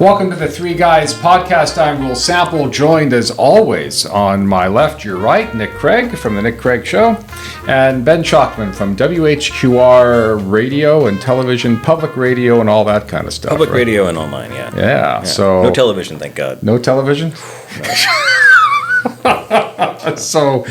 Welcome to the Three Guys podcast. I'm Reuel Sample, joined as always on my left, your right, Nick Craig from The Nick Craig Show, and Ben Schachtman from WHQR radio and television, public radio and all that kind of stuff. Public radio and online, yeah. Yeah, so... No television, thank God. No television? So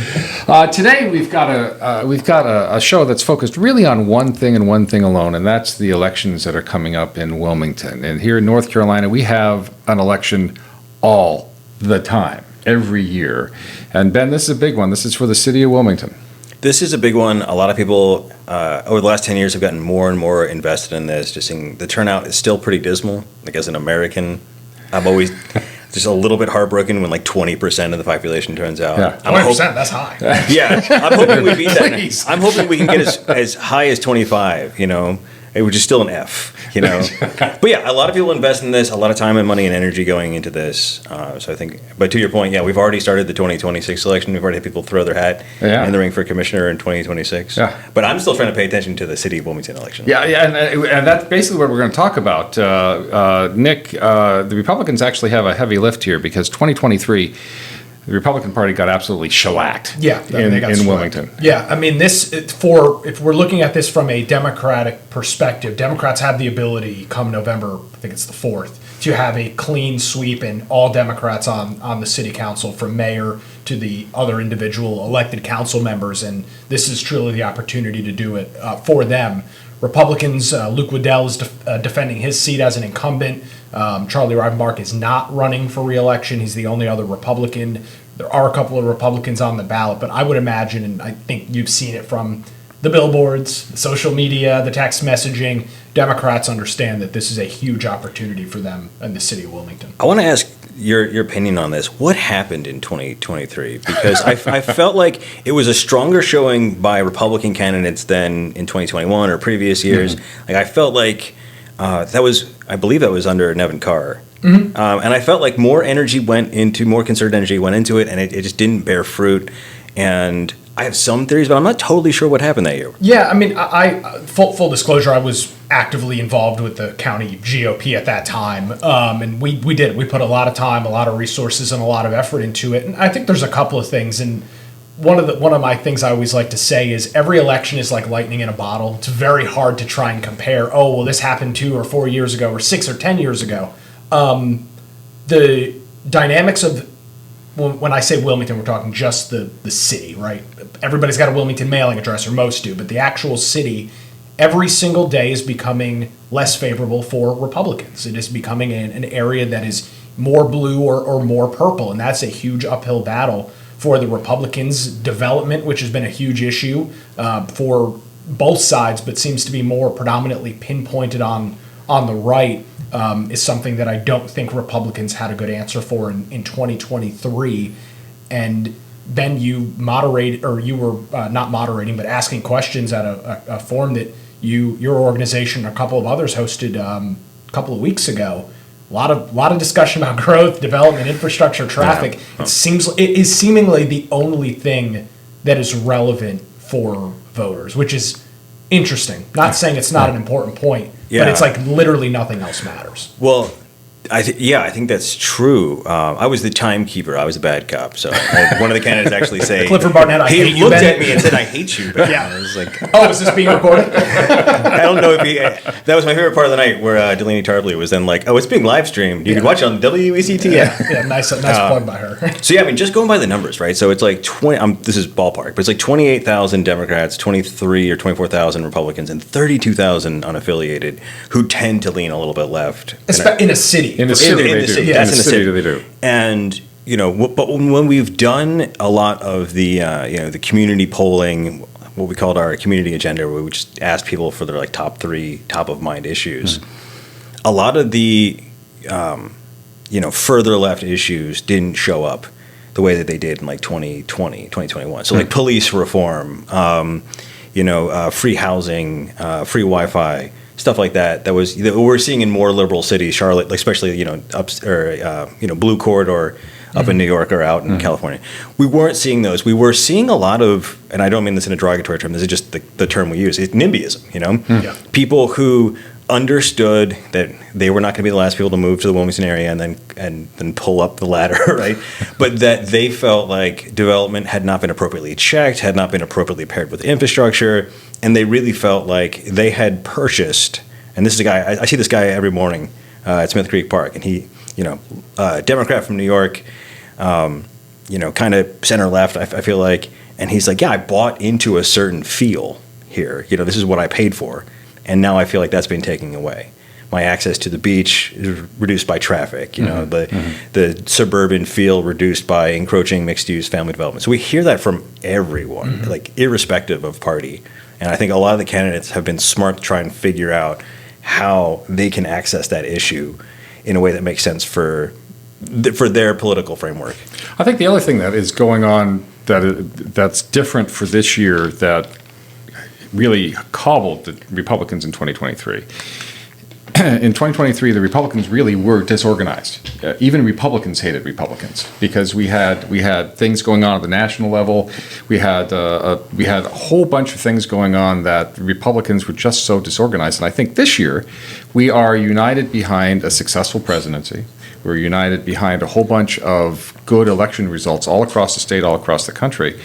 today we've got a show that's focused really on one thing and one thing alone, and that's the elections that are coming up in Wilmington. And here in North Carolina, we have an election all the time, every year. And Ben, this is a big one. This is for the city of Wilmington. This is a big one. A lot of people over the last 10 years have gotten more and more invested in this. Just seeing the turnout is still pretty dismal. Like as an American, I'm always just a little bit heartbroken when like 20% of the population turns out. Yeah, 20%, that's high. Yeah, I'm hoping we beat that. I'm hoping we can get as high as 25, which is still an F, But yeah, a lot of people invest in this, a lot of time and money and energy going into this. So I think, but to your point, yeah, we've already started the 2026 election. We've already had people throw their hat in the ring for commissioner in 2026. Yeah. But I'm still trying to pay attention to the city of Wilmington election. Yeah, and that's basically what we're going to talk about. Nick, the Republicans actually have a heavy lift here because 2023, the Republican Party got absolutely shellacked in Wilmington. Yeah, I mean, if we're looking at this from a Democratic perspective, Democrats have the ability come November, I think it's the 4th, to have a clean sweep and all Democrats on the city council from mayor to the other individual elected council members, and this is truly the opportunity to do it for them. Republicans, Luke Waddell is defending his seat as an incumbent. Charlie Rivenbark is not running for re-election. He's the only other Republican. There are a couple of Republicans on the ballot, but I would imagine, and I think you've seen it from the billboards, the social media, the text messaging, Democrats understand that this is a huge opportunity for them in the city of Wilmington. I want to ask your opinion on this. What happened in 2023? Because I felt like it was a stronger showing by Republican candidates than in 2021 or previous years. Mm-hmm. Like I felt like I believe that was under Nevin Carr. Mm-hmm. And I felt like more concerted energy went into it, and it just didn't bear fruit. And I have some theories, but I'm not totally sure what happened that year. Yeah, I mean, full disclosure, I was actively involved with the county GOP at that time, and we put a lot of time, a lot of resources, and a lot of effort into it. And I think there's a couple of things, and one of my things I always like to say is every election is like lightning in a bottle. It's very hard to try and compare. Oh, well, this happened 2 or 4 years ago, or 6 or 10 years ago. The dynamics of when I say Wilmington, we're talking just the city, right? Everybody's got a Wilmington mailing address, or most do, but the actual city, every single day is becoming less favorable for Republicans. It is becoming an area that is more blue or more purple, and that's a huge uphill battle for the Republicans. Development, which has been a huge issue for both sides, but seems to be more predominantly pinpointed on the right, is something that I don't think Republicans had a good answer for in 2023. And then you were not moderating, but asking questions at a forum that your organization and a couple of others hosted a couple of weeks ago. A lot of discussion about growth, development, infrastructure, traffic. Yeah. It is seemingly the only thing that is relevant for voters, which is interesting. Not saying it's not an important point, but it's like literally nothing else matters. Well, I think that's true. I was the timekeeper. I was a bad cop. So one of the candidates actually say, Clifford Barnett, he looked at me and said, "I hate you." But I was like, "Oh, is this being recorded?" I don't know if that was my favorite part of the night where Delaney Tarpley was then like, "Oh, it's being live streamed. You can watch it on WECT." Yeah, nice plug by her. So yeah, I mean, just going by the numbers, right? So it's like 20. This is ballpark, but it's like 28,000 Democrats, 23 or 24,000 Republicans, and 32,000 unaffiliated who tend to lean a little bit left in a city. In the city, they do. That's in the city. They do. And but when we've done a lot of the the community polling, what we called our community agenda, where we just asked people for their like top 3 top of mind issues, a lot of the further left issues didn't show up the way that they did in like 2020, 2021. So like police reform, free housing, free Wi-Fi. Stuff like that we're seeing in more liberal cities, Charlotte, especially Blue Corridor up in New York or out in California. We weren't seeing those. We were seeing a lot of, and I don't mean this in a derogatory term. This is just the term we use. It's NIMBYism. People who understood that they were not going to be the last people to move to the Wilmington area and then pull up the ladder, right? But that they felt like development had not been appropriately checked, had not been appropriately paired with infrastructure, and they really felt like they had purchased. And this is a guy I see this guy every morning at Smith Creek Park, and he, Democrat from New York, kind of center left, I feel like, and he's like, yeah, I bought into a certain feel here. This is what I paid for. And now I feel like that's been taken away. My access to the beach is reduced by traffic, the suburban feel reduced by encroaching mixed-use family development. So we hear that from everyone, like irrespective of party. And I think a lot of the candidates have been smart to try and figure out how they can access that issue in a way that makes sense for their political framework. I think the other thing that is going on that's different for this year that really cobbled the Republicans in 2023. In 2023, the Republicans really were disorganized. Even Republicans hated Republicans because we had things going on at the national level. We had a whole bunch of things going on that Republicans were just so disorganized. And I think this year we are united behind a successful presidency. We're united behind a whole bunch of good election results all across the state, all across the country.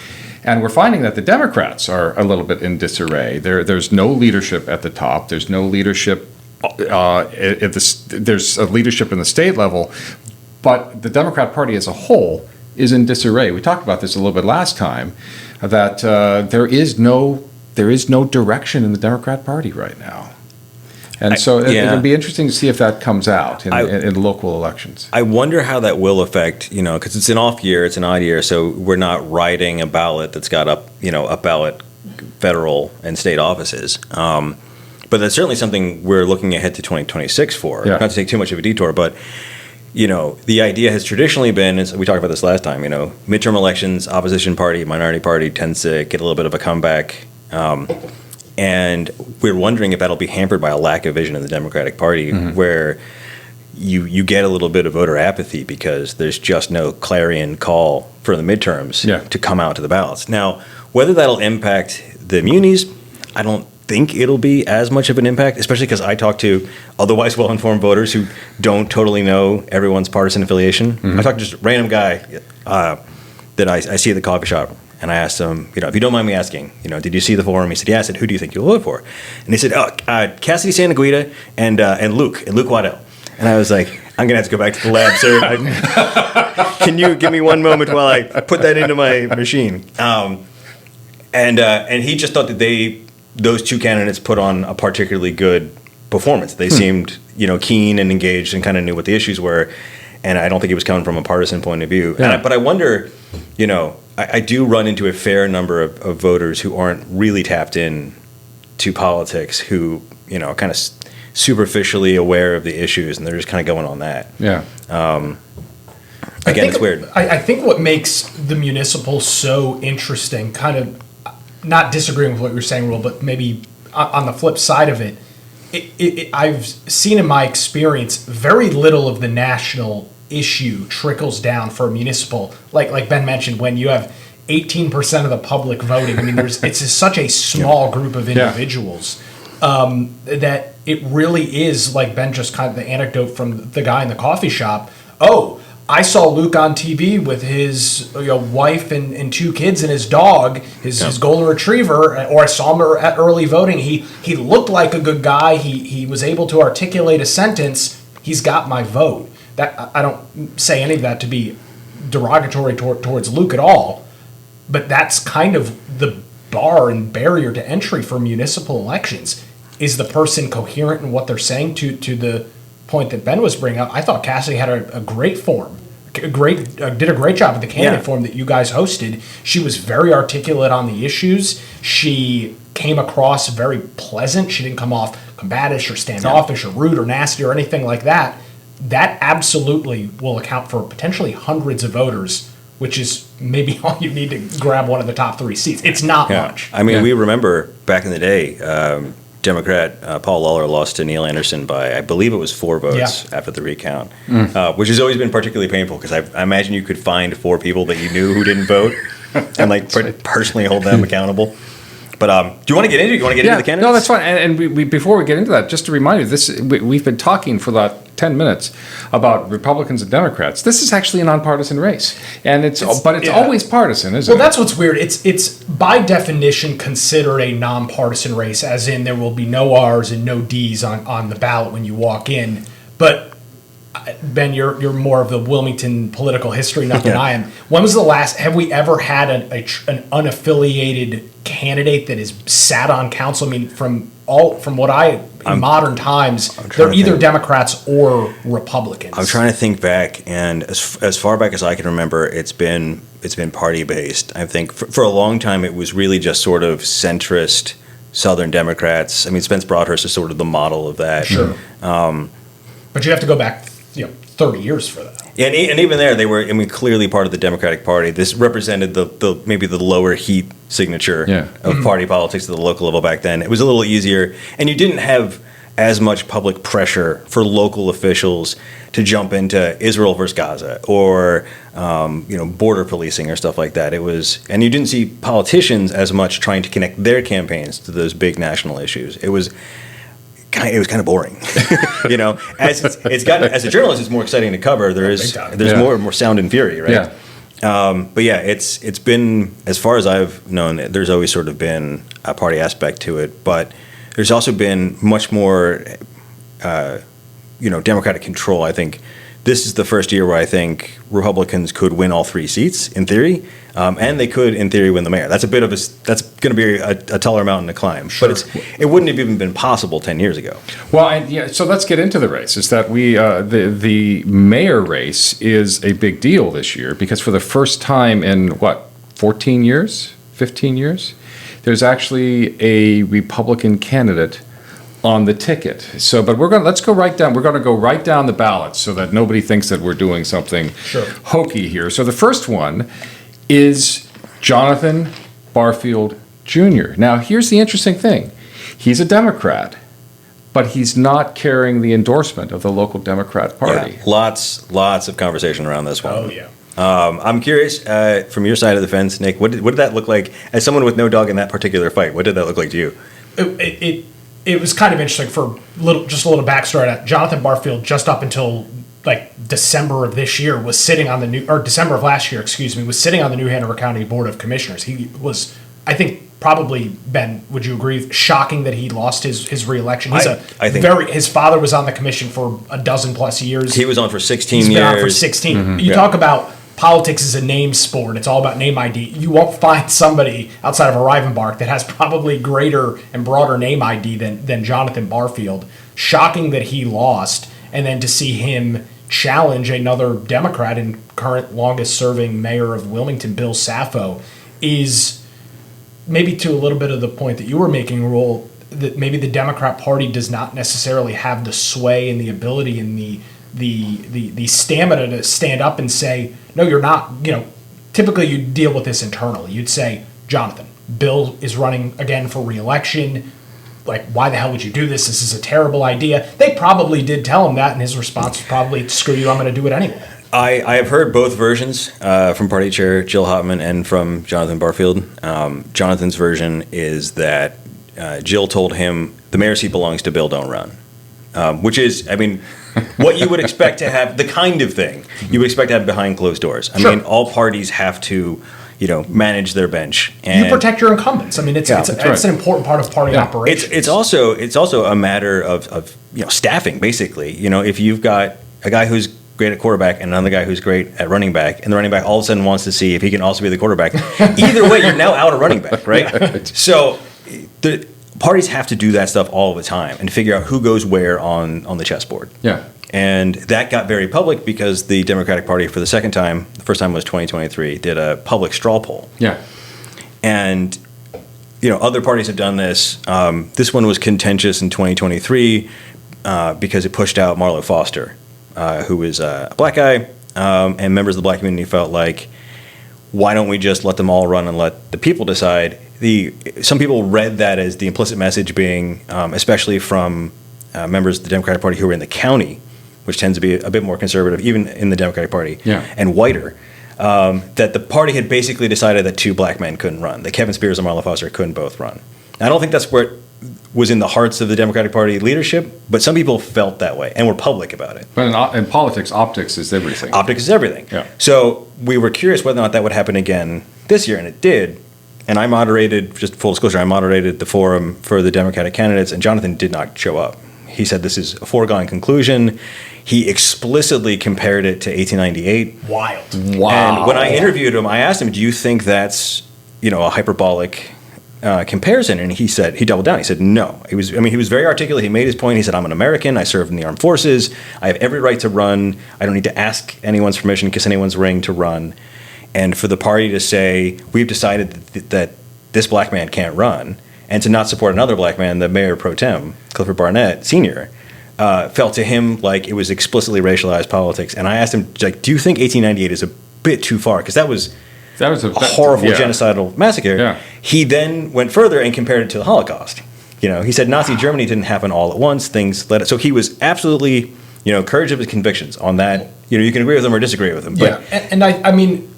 And we're finding that the Democrats are a little bit in disarray. There's no leadership at the top. There's no leadership. There's a leadership in the state level, but the Democrat Party as a whole is in disarray. We talked about this a little bit last time, that there is no direction in the Democrat Party right now. And so it'll be interesting to see if that comes out in local elections. I wonder how that will affect, because it's an off year, it's an odd year, so we're not writing a ballot that's got up ballot federal and state offices. But that's certainly something we're looking ahead to 2026 for. Yeah. Not to take too much of a detour, but the idea has traditionally been, as we talked about this last time, midterm elections, opposition party, minority party tends to get a little bit of a comeback. And we're wondering if that'll be hampered by a lack of vision in the Democratic Party, where you get a little bit of voter apathy because there's just no clarion call for the midterms to come out to the ballots. Now, whether that'll impact the munis, I don't think it'll be as much of an impact, especially because I talk to otherwise well-informed voters who don't totally know everyone's partisan affiliation. I talk to just a random guy that I see at the coffee shop. And I asked him, if you don't mind me asking, did you see the forum? He said, yeah. I said, who do you think you'll vote for? And he said, Cassidy Santaguida and Luke Waddell. And I was like, I'm going to have to go back to the lab, sir. Can you give me one moment while I put that into my machine? And he just thought that those two candidates put on a particularly good performance. They seemed, keen and engaged and kind of knew what the issues were. And I don't think it was coming from a partisan point of view. Yeah. But I wonder, I do run into a fair number of voters who aren't really tapped in to politics, who, kind of superficially aware of the issues, and they're just kind of going on that. Yeah. Again, it's weird. I think what makes the municipal so interesting, kind of not disagreeing with what you're saying, Reuel, but maybe on the flip side of it, I've seen in my experience very little of the national issue trickles down for municipal. Like Ben mentioned, when you have 18% of the public voting, I mean, it's such a small group of individuals that it really is, like Ben just kind of the anecdote from the guy in the coffee shop. Oh, I saw Luke on TV with his wife and two kids and his dog, his golden retriever, or I saw him at early voting. He looked like a good guy. He was able to articulate a sentence. He's got my vote. That I don't say any of that to be derogatory towards Luke at all, but that's kind of the bar and barrier to entry for municipal elections. Is the person coherent in what they're saying? To the point that Ben was bringing up, I thought Cassidy had a great form, did a great job at the candidate forum that you guys hosted. She was very articulate on the issues. She came across very pleasant. She didn't come off combatish or standoffish or rude or nasty or anything like that. That absolutely will account for potentially hundreds of voters, which is maybe all you need to grab one of the top 3 seats. It's not much. I mean, we remember back in the day, Democrat Paul Lawler lost to Neil Anderson by, I believe it was 4 votes after the recount, which has always been particularly painful because I imagine you could find 4 people that you knew who didn't vote and personally hold them accountable. But do you want to get into it? You want to get into the candidates? No, that's fine. And we before we get into that, just to remind you, we've been talking for about 10 minutes about Republicans and Democrats. This is actually a nonpartisan race, and it's always partisan, isn't it? Well, that's what's weird. It's by definition considered a nonpartisan race, as in there will be no R's and no D's on the ballot when you walk in. But Ben, you're more of the Wilmington political history nut than I am. When was the last? Have we ever had an unaffiliated candidate that has sat on council? I mean, from modern times, they're either Democrats or Republicans. I'm trying to think back, and as far back as I can remember, it's been party based. I think for a long time it was really just sort of centrist Southern Democrats. I mean, Spence Broadhurst is sort of the model of that. Sure. But you have to go back 30 years for that. Yeah, and even there, they were, I mean, clearly part of the Democratic Party. This represented the maybe the lower heat signature of party politics at the local level back then. It was a little easier, and you didn't have as much public pressure for local officials to jump into Israel versus Gaza or border policing or stuff like that. It was, and you didn't see politicians as much trying to connect their campaigns to those big national issues. It was kind of boring, As it's gotten, as a journalist, it's more exciting to cover. There's more sound and fury, right? Yeah. But yeah, it's been, as far as I've known, there's always sort of been a party aspect to it, but there's also been much more, Democratic control. I think this is the first year where I think Republicans could win all 3 seats in theory, and they could, in theory, win the mayor. That's that's going to be a taller mountain to climb. Sure. But it wouldn't have even been possible 10 years ago. Well, so let's get into the race. Is that the mayor race is a big deal this year because for the first time in 14 years, 15 years, there's actually a Republican candidate on the ticket. So, but let's go right down. We're going to go right down the ballot so that nobody thinks that we're doing something hokey here. So the first one is Jonathan Barfield Jr. Now, here's the interesting thing. He's a Democrat, but he's not carrying the endorsement of the local Democrat Party. Yeah, lots of conversation around this one. Oh, yeah. I'm curious, from your side of the fence, Nick, what did that look like as someone with no dog in that particular fight? What did that look like to you? It was kind of interesting for just a little backstory. Jonathan Barfield, just up until December of this year, was sitting on December of last year, was sitting on the New Hanover County Board of Commissioners. He was, I think, probably, Ben, would you agree, shocking that he lost his reelection? His father was on the commission for a dozen plus years. He was on for 16 years. He's been on for 16. Mm-hmm. You talk about politics is a name sport. It's all about name ID. You won't find somebody outside of a Rivenbark that has probably greater and broader name ID than Jonathan Barfield. Shocking that he lost, and then to see him challenge another Democrat and current longest-serving mayor of Wilmington, Bill Saffo, is maybe to a little bit of the point that you were making, Reuel, that maybe the Democrat Party does not necessarily have the sway and the ability and the stamina to stand up and say, no, you're not. Typically you deal with this internally. You'd say, Jonathan, Bill is running again for re-election. Why the hell would you do this? This is a terrible idea. They probably did tell him that, and his response was probably, screw you, I'm going to do it anyway. I have heard both versions from party chair Jill Hopman and from Jonathan Barfield. Jonathan's version is that Jill told him the mayor's seat belongs to Bill, don't run. Which is, I mean, what you would expect to have, the kind of thing you would expect to have behind closed doors. I mean, all parties have to, manage their bench. And you protect your incumbents. I mean, it's an important part of party operations. It's also a matter of staffing, basically. If you've got a guy who's great at quarterback and another guy who's great at running back, and the running back all of a sudden wants to see if he can also be the quarterback. Either way, you're now out of running back, right? So the parties have to do that stuff all the time and figure out who goes where on the chessboard. Yeah. And that got very public because the Democratic Party, for the second time, the first time was 2023, did a public straw poll. Yeah. And, other parties have done this. This one was contentious in 2023 because it pushed out Marlo Foster, who was a black guy, and members of the black community felt like, why don't we just let them all run and let the people decide? Some people read that as the implicit message being, especially from members of the Democratic Party who were in the county, which tends to be a bit more conservative, even in the Democratic Party, and whiter, that the party had basically decided that two black men couldn't run, that Kevin Spears and Marla Foster couldn't both run. I don't think that's where it was in the hearts of the Democratic Party leadership, but some people felt that way and were public about it. But in politics, optics is everything. Optics is everything. Yeah. So we were curious whether or not that would happen again this year, and it did. And I moderated, just full disclosure, I moderated the forum for the Democratic candidates, and Jonathan did not show up. He said this is a foregone conclusion. He explicitly compared it to 1898. Wild. Wow. And when I interviewed him, I asked him, do you think that's, a hyperbolic comparison? And he doubled down. He said, no. He was very articulate. He made his point. He said, I'm an American. I served in the armed forces. I have every right to run. I don't need to ask anyone's permission, kiss anyone's ring to run. And for the party to say, we've decided that this black man can't run, and to not support another black man, the mayor pro tem, Clifford Barnett Sr., felt to him like it was explicitly racialized politics. And I asked him, like, do you think 1898 is a bit too far? Because that was a horrible genocidal massacre. Yeah. He then went further and compared it to the Holocaust. He said Nazi Germany didn't happen all at once. Things led. So he was absolutely, courage of his convictions on that. You can agree with him or disagree with him. But and I mean,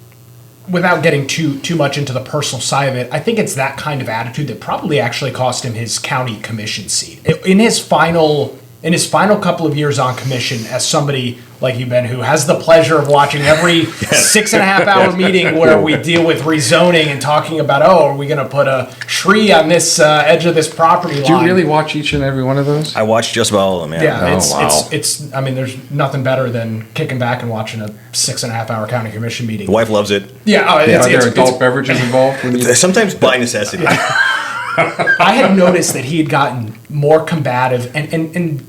without getting too much into the personal side of it, I think it's that kind of attitude that probably actually cost him his county commission seat. In his final couple of years on commission, as somebody like you, Ben, who has the pleasure of watching every 6.5 hour meeting where we deal with rezoning and talking about, are we going to put a tree on this edge of this property line? Do you really watch each and every one of those? I watched just about all of them. Yeah, wow. it's. I mean, there's nothing better than kicking back and watching a 6.5 hour county commission meeting. The wife loves it. Yeah, Are there adult beverages involved? Sometimes by necessity. I had noticed that he had gotten more combative and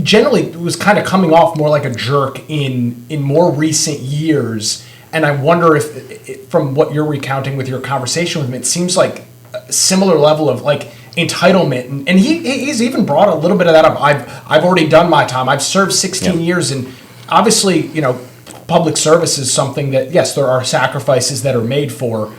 generally was kind of coming off more like a jerk in more recent years. And I wonder if, from what you're recounting with your conversation with him, it seems like a similar level of like entitlement. And he's even brought a little bit of that up. I've already done my time. I've served 16 years, and obviously, public service is something that, yes, there are sacrifices that are made for.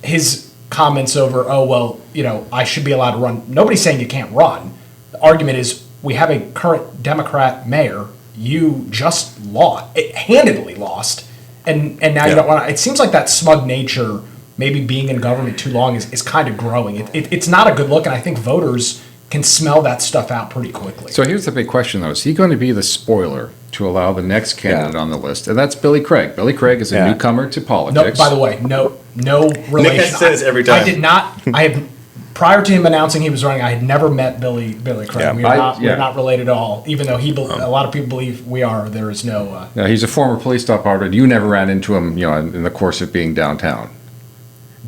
His comments over, I should be allowed to run. Nobody's saying you can't run. The argument is, we have a current Democrat mayor. You just handedly lost, and now you don't want to. It seems like that smug nature, maybe being in government too long, is kind of growing. It's not a good look, and I think voters can smell that stuff out pretty quickly. So here's the big question, though. Is he going to be the spoiler to allow the next candidate on the list? And that's Billy Craig. Billy Craig is a newcomer to politics. No, by the way, no relation. Nick has to say this every time. I did not. I have. Prior to him announcing he was running, I had never met Billy Craig. Yeah. We're not related at all. Even though a lot of people believe we are, there is no. He's a former police department. You never ran into him, in the course of being downtown.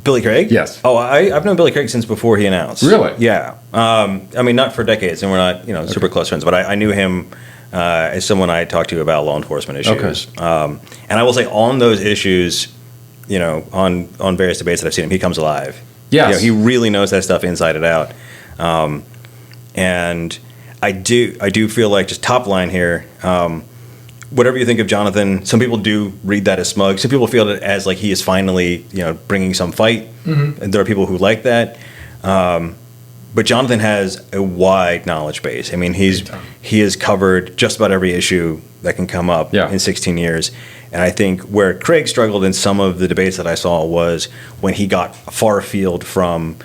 Billy Craig? Yes. Oh, I've known Billy Craig since before he announced. Really? Yeah. Not for decades, and we're not, super close friends, but I knew him as someone I talked to about law enforcement issues. Okay. And I will say, on those issues, on various debates that I've seen him, he comes alive. Yes. He really knows that stuff inside and out. And I do feel like, just top line here, whatever you think of Jonathan, some people do read that as smug. Some people feel it as like he is finally, bringing some fight. Mm-hmm. And there are people who like that. But Jonathan has a wide knowledge base. I mean, he has covered just about every issue that can come up in 16 years. And I think where Craig struggled in some of the debates that I saw was when he got far afield from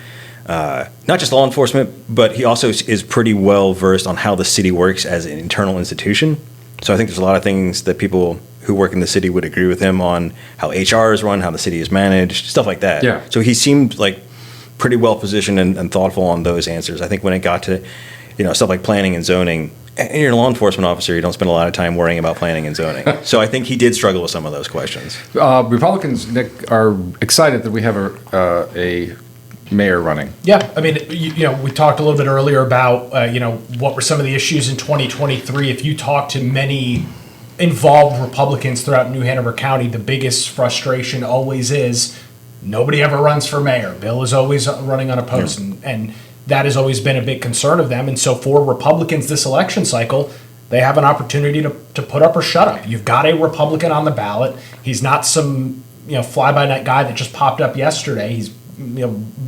not just law enforcement, but he also is pretty well versed on how the city works as an internal institution. So I think there's a lot of things that people who work in the city would agree with him on, how HR is run, how the city is managed, stuff like that. Yeah. So he seemed like pretty well positioned and thoughtful on those answers. I think when it got to, stuff like planning and zoning, and you're a law enforcement officer, you don't spend a lot of time worrying about planning and zoning. So I think he did struggle with some of those questions. Republicans, Nick, are excited that we have a mayor running. Yeah, I mean, we talked a little bit earlier about, what were some of the issues in 2023. If you talk to many involved Republicans throughout New Hanover County, the biggest frustration always is nobody ever runs for mayor. Bill is always running unopposed, and that has always been a big concern of them. And so for Republicans this election cycle, they have an opportunity to put up or shut up. You've got a Republican on the ballot. He's not some fly-by-night guy that just popped up yesterday. He's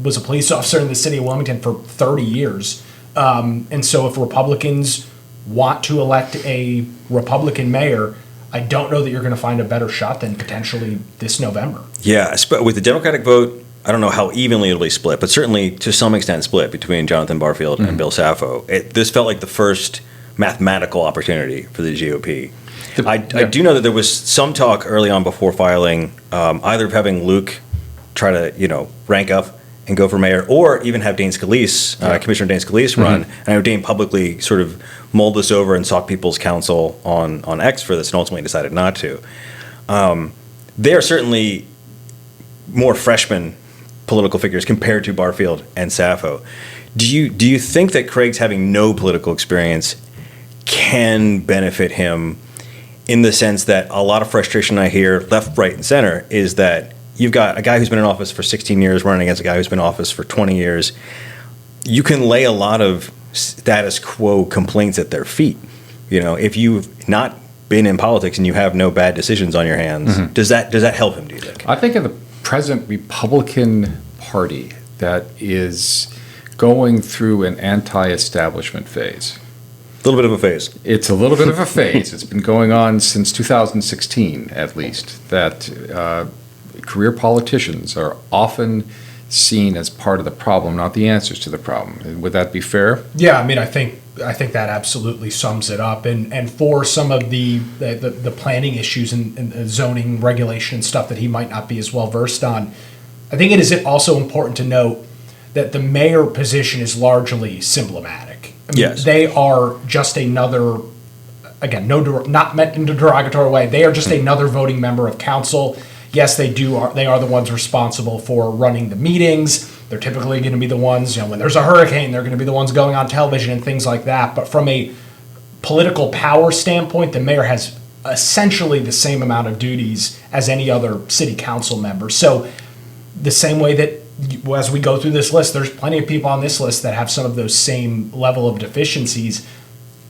was a police officer in the city of Wilmington for 30 years. And so if Republicans want to elect a Republican mayor, I don't know that you're going to find a better shot than potentially this November. Yeah, with the Democratic vote, I don't know how evenly it'll be split, but certainly to some extent split between Jonathan Barfield and Bill Sappho. This felt like the first mathematical opportunity for the GOP. I do know that there was some talk early on before filing, either of having Luke try to rank up and go for mayor, or even have Dane Scalise, Commissioner Dane Scalise run. And I know Dane publicly sort of mulled this over and sought people's counsel on X for this and ultimately decided not to. They're certainly more freshman political figures compared to Barfield and Sappho. Do you think that Craig's having no political experience can benefit him in the sense that a lot of frustration I hear left, right, and center is that you've got a guy who's been in office for 16 years running against a guy who's been in office for 20 years. You can lay a lot of status quo complaints at their feet. If you've not been in politics and you have no bad decisions on your hands, does that help him, do you think? I think in the present Republican Party that is going through an anti-establishment phase. A little bit of a phase. It's a little bit of a phase. It's been going on since 2016, at least, that career politicians are often seen as part of the problem, not the answers to the problem. Would that be fair? Yeah, I mean, I think that absolutely sums it up. And for some of the planning issues and zoning regulation and stuff that he might not be as well versed on, I think it is also important to note that the mayor position is largely symptomatic. I mean, yes. They are just another, again, not meant in a derogatory way, they are just another voting member of council. Yes, they are the ones responsible for running the meetings. They're typically going to be the ones, when there's a hurricane, they're going to be the ones going on television and things like that. But from a political power standpoint, the mayor has essentially the same amount of duties as any other city council member. So the same way that as we go through this list, there's plenty of people on this list that have some of those same level of deficiencies.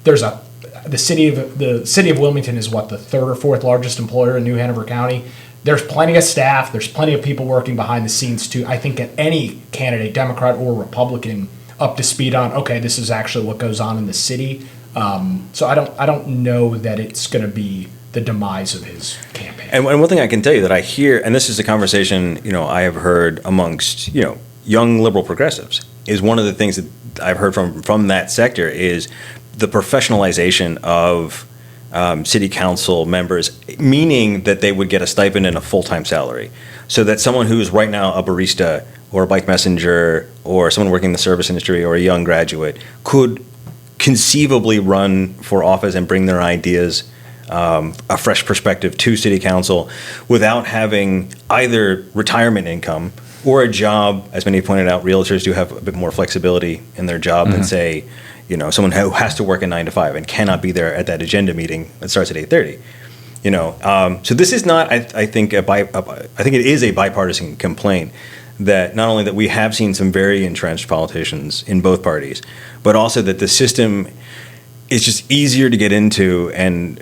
The city of Wilmington is the third or fourth largest employer in New Hanover County. There's plenty of staff. There's plenty of people working behind the scenes to, I think, get any candidate, Democrat or Republican, up to speed on, okay, this is actually what goes on in the city. So I don't know that it's going to be the demise of his campaign. And one thing I can tell you that I hear, and this is a conversation I have heard amongst young liberal progressives, is one of the things that I've heard from that sector is the professionalization of city council members, meaning that they would get a stipend and a full-time salary. So that someone who's right now a barista or a bike messenger or someone working in the service industry or a young graduate could conceivably run for office and bring their ideas, a fresh perspective to city council without having either retirement income or a job. As many pointed out, realtors do have a bit more flexibility in their job than, say, someone who has to work a 9 to 5 and cannot be there at that agenda meeting that starts at 8:30. So this is not, I think it is a bipartisan complaint that not only that we have seen some very entrenched politicians in both parties, but also that the system is just easier to get into and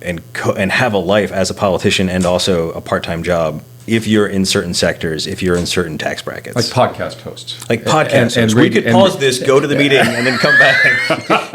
have a life as a politician and also a part-time job if you're in certain sectors, if you're in certain tax brackets. Like podcast hosts. And we could pause this, go to the meeting, and then come back.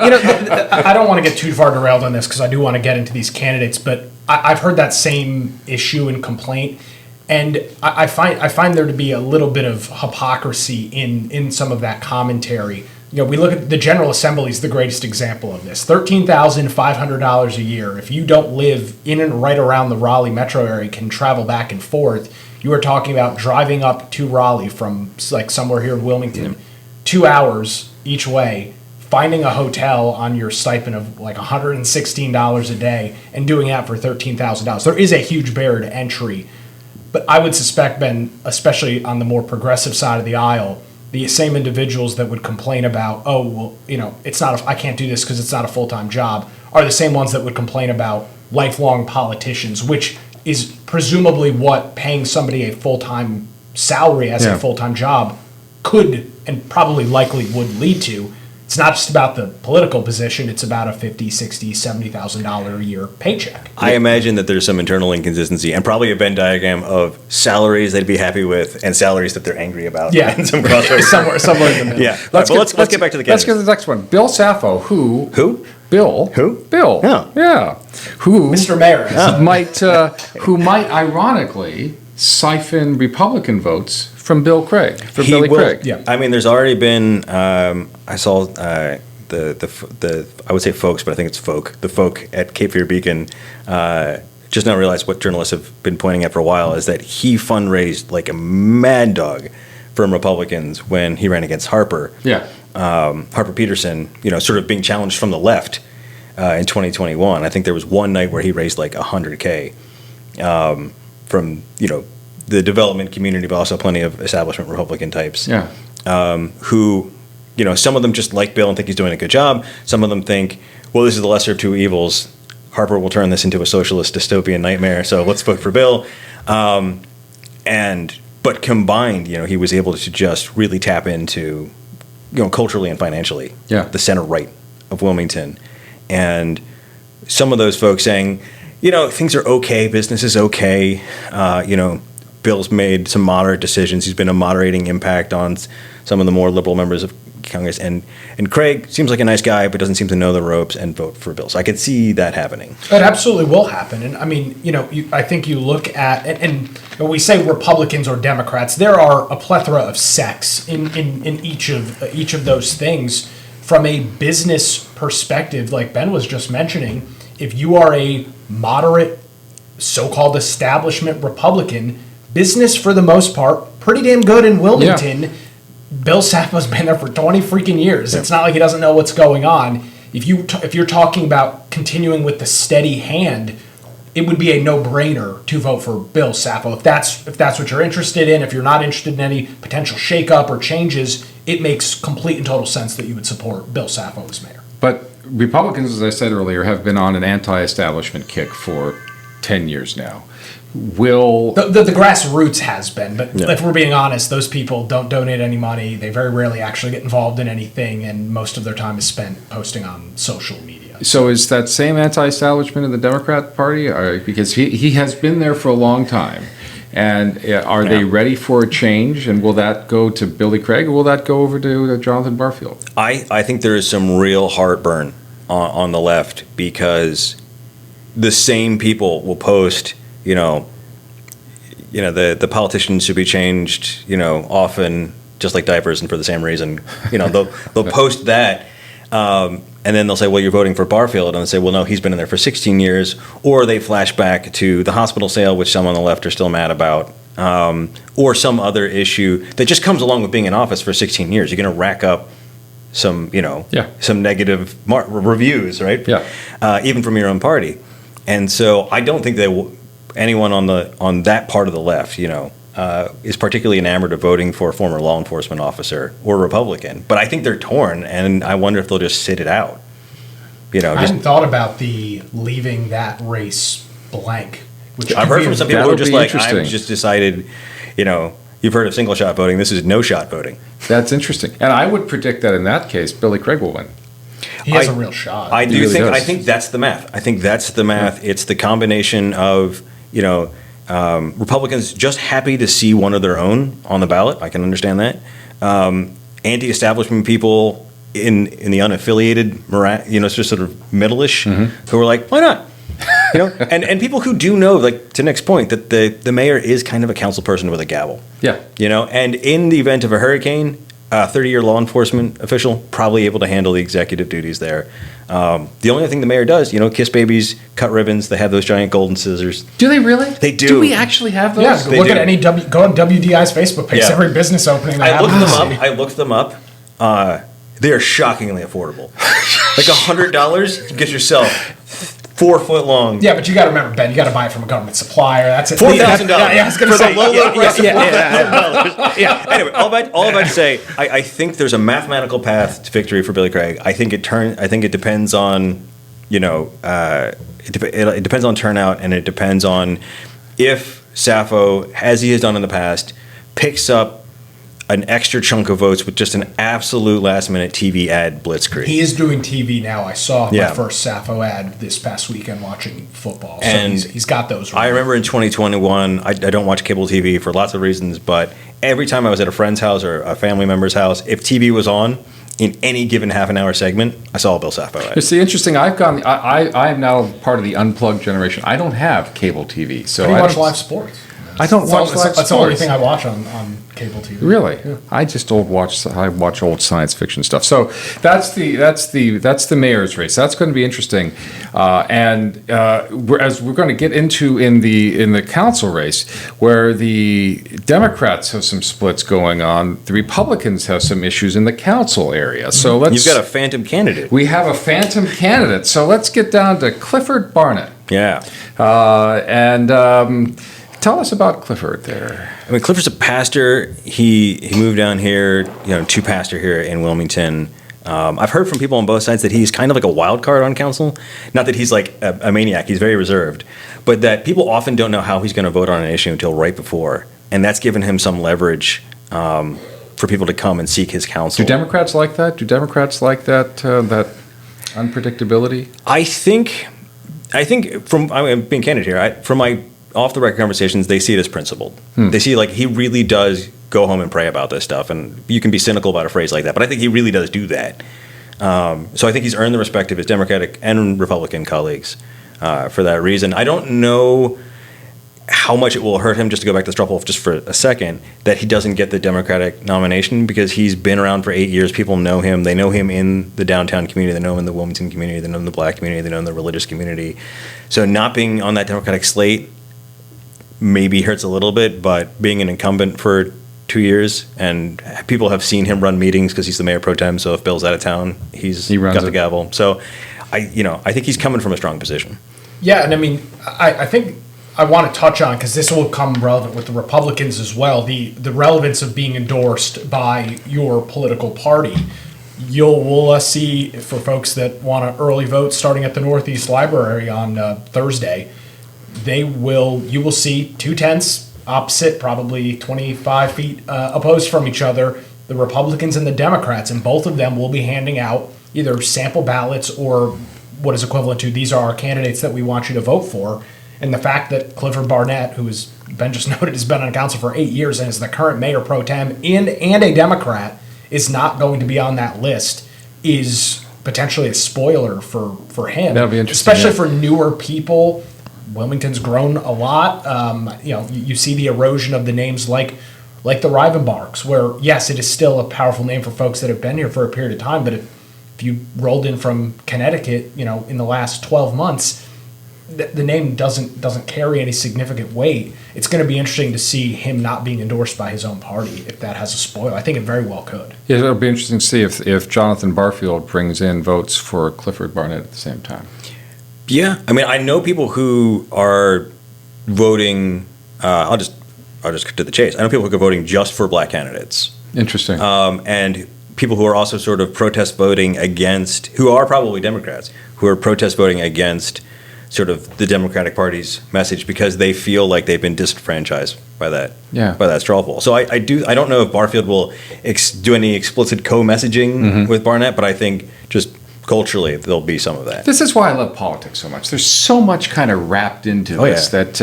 I don't want to get too far derailed on this because I do want to get into these candidates, but I've heard that same issue and complaint, and I find there to be a little bit of hypocrisy in some of that commentary. We look at the General Assembly is the greatest example of this. $13,500 a year. If you don't live in and right around the Raleigh metro area, can travel back and forth, you are talking about driving up to Raleigh from somewhere here in Wilmington, 2 hours each way, finding a hotel on your stipend of $116 a day and doing that for $13,000. There is a huge barrier to entry. But I would suspect, Ben, especially on the more progressive side of the aisle, the same individuals that would complain about, it's not, I can't do this because it's not a full-time job, are the same ones that would complain about lifelong politicians, which is presumably what paying somebody a full-time salary as a full-time job could and probably likely would lead to. It's not just about the political position, it's about a $50,000, $60,000, $70,000 a year paycheck. I imagine that there's some internal inconsistency and probably a Venn diagram of salaries they'd be happy with and salaries that they're angry about. Yeah, and some crossroads. somewhere in the middle. Yeah. Let's get back to the candidates. Let's get to the next one. Bill Sappho, who? Bill. Who? Bill. Oh. Yeah. Who Mr. Mayor. might ironically siphon Republican votes from Bill Craig, from He Billy will. Craig. Yeah. I mean, there's already been. I saw the I would say folks, but I think it's folk. The folk at Cape Fear Beacon just now realized what journalists have been pointing at for a while is that he fundraised like a mad dog from Republicans when he ran against Harper. Yeah. Harper Peterson, sort of being challenged from the left in 2021. I think there was one night where he raised like $100K from the development community, but also plenty of establishment Republican types. Yeah. Who, some of them just like Bill and think he's doing a good job. Some of them think, well, this is the lesser of two evils. Harper will turn this into a socialist dystopian nightmare, so let's vote for Bill. But combined, he was able to just really tap into, culturally and financially, the center right of Wilmington. And some of those folks saying, things are okay, business is okay, Bill's made some moderate decisions. He's been a moderating impact on some of the more liberal members of Congress. And Craig seems like a nice guy, but doesn't seem to know the ropes and vote for Bill. So I could see that happening. It absolutely will happen. And I mean, I think you look at, and when we say Republicans or Democrats, there are a plethora of sects in each of those things. From a business perspective, like Ben was just mentioning, if you are a moderate, so-called establishment Republican, business for the most part, pretty damn good in Wilmington. Yeah. Bill Sapo's been there for 20 freaking years. It's not like he doesn't know what's going on. If you're talking about continuing with the steady hand, it would be a no-brainer to vote for Bill Sapo. If that's what you're interested in, if you're not interested in any potential shakeup or changes, it makes complete and total sense that you would support Bill Sapo as mayor. But Republicans, as I said earlier, have been on an anti-establishment kick for 10 years now. The grassroots has been, but if we're being honest, those people don't donate any money. They very rarely actually get involved in anything, and most of their time is spent posting on social media. So is that same anti-establishment in the Democrat Party? Because he has been there for a long time. And are they ready for a change? And will that go to Billy Craig, or will that go over to Jonathan Barfield? I think there is some real heartburn on the left, because the same people will post, the politicians should be changed, often just like diapers and for the same reason. They'll post that, and then they'll say, well, you're voting for Barfield, and they'll say, well, no, he's been in there for 16 years. Or they flash back to the hospital sale, which some on the left are still mad about, or some other issue that just comes along with being in office for 16 years. You're going to rack up some, some negative reviews, right? Yeah. Even from your own party. And so I don't think anyone on that part of the left, is particularly enamored of voting for a former law enforcement officer or Republican. But I think they're torn, and I wonder if they'll just sit it out. I hadn't thought about the leaving that race blank. Which I've heard from some people who are just like, I've just decided, you've heard of single shot voting. This is no shot voting. That's interesting. And I would predict that in that case, Billy Craig will win. He has a real shot. I think that's the math. It's the combination of, Republicans just happy to see one of their own on the ballot. I can understand that. Anti-establishment people in the unaffiliated, it's just sort of middle-ish, who are like, why not? And people who do know, like to Nick's point, that the mayor is kind of a council person with a gavel. Yeah. And in the event of a hurricane, a 30-year law enforcement official, probably able to handle the executive duties there. The only other thing the mayor does, kiss babies, cut ribbons. They have those giant golden scissors. Do they really? They do. Do we actually have those? Yeah, go on WDI's Facebook page. Yeah. Every business opening I looked them up. They are shockingly affordable. Like $100, you get yourself 4 foot long. Yeah, but you got to remember, Ben, you got to buy it from a government supplier. That's it. $4,000. Yeah, I was going to say. The low price of $4,000. Yeah. Anyway, all about to say, I think there's a mathematical path to victory for Billy Craig. I think it depends on, it depends on turnout, and it depends on if Sappho, as he has done in the past, picks up an extra chunk of votes with just an absolute last-minute TV ad blitzkrieg. He is doing TV now. I saw my first Sappho ad this past weekend watching football. So and he's got those. I remember in 2021, I don't watch cable TV for lots of reasons, but every time I was at a friend's house or a family member's house, if TV was on, in any given half an hour segment, I saw a Bill Sappho ad. It's interesting. I'm now part of the unplugged generation. I don't have cable TV, so How do you I watch don't- live sports? I don't watch live sports. That's the only thing I watch on cable TV. Really? Yeah. I watch old science fiction stuff. So that's the mayor's race. That's going to be interesting, as we're going to get into in the council race, where the Democrats have some splits going on, the Republicans have some issues in the council area. So You've got a phantom candidate. we have a phantom candidate. So let's get down to Clifford Barnett. Yeah. Tell us about Clifford there. I mean, Clifford's a pastor. He moved down here, to pastor here in Wilmington. I've heard from people on both sides that he's kind of like a wild card on council. Not that he's like a maniac. He's very reserved. But that people often don't know how he's going to vote on an issue until right before. And that's given him some leverage for people to come and seek his counsel. Do Democrats like that? Do Democrats like that unpredictability? I think I'm being candid here. From my off the record conversations, they see it as principled. They see like he really does go home and pray about this stuff, and you can be cynical about a phrase like that, but I think he really does do that. So I think he's earned the respect of his Democratic and Republican colleagues for that reason. I don't know how much it will hurt him, just to go back to Struppel just for a second, that he doesn't get the Democratic nomination, because he's been around for 8 years. People know him. They know him in the downtown community. They know him in the Wilmington community. They know him in the black community. They know him in the religious community. So not being on that Democratic slate maybe hurts a little bit, but being an incumbent for 2 years, and people have seen him run meetings because he's the mayor pro tem. So if Bill's out of town, he runs got the gavel. So I think he's coming from a strong position. Yeah, and I mean, I think I want to touch on, because this will come relevant with the Republicans as well, the relevance of being endorsed by your political party. We'll see, for folks that want to early vote starting at the Northeast Library on Thursday, you will see 2 tents opposite, probably 25 feet opposed from each other, the Republicans and the Democrats, and both of them will be handing out either sample ballots or what is equivalent to, these are our candidates that we want you to vote for. And the fact that Clifford Barnett, who is, Ben just noted, has been on council for 8 years and is the current mayor pro tem and a Democrat, is not going to be on that list is potentially a spoiler for him. That'll be interesting, especially yeah. for newer people. Wilmington's grown a lot. You see the erosion of the names like the Rivenbarks, where yes, it is still a powerful name for folks that have been here for a period of time. But if you rolled in from Connecticut, in the last 12 months, the name doesn't carry any significant weight. It's going to be interesting to see him not being endorsed by his own party, if that has a spoil. I think it very well could. Yeah, it'll be interesting to see if Jonathan Barfield brings in votes for Clifford Barnett at the same time. Yeah, I mean, I know people who are voting. I'll just cut to the chase. I know people who are voting just for black candidates, Interesting. and people who are also sort of protest voting against, who are probably Democrats, who are protest voting against sort of the Democratic Party's message because they feel like they've been disenfranchised by that straw poll. So I don't know if Barfield will do any explicit co-messaging with Barnett, but I think just culturally there'll be some of that. This is why I love politics so much. There's so much kind of wrapped into this that,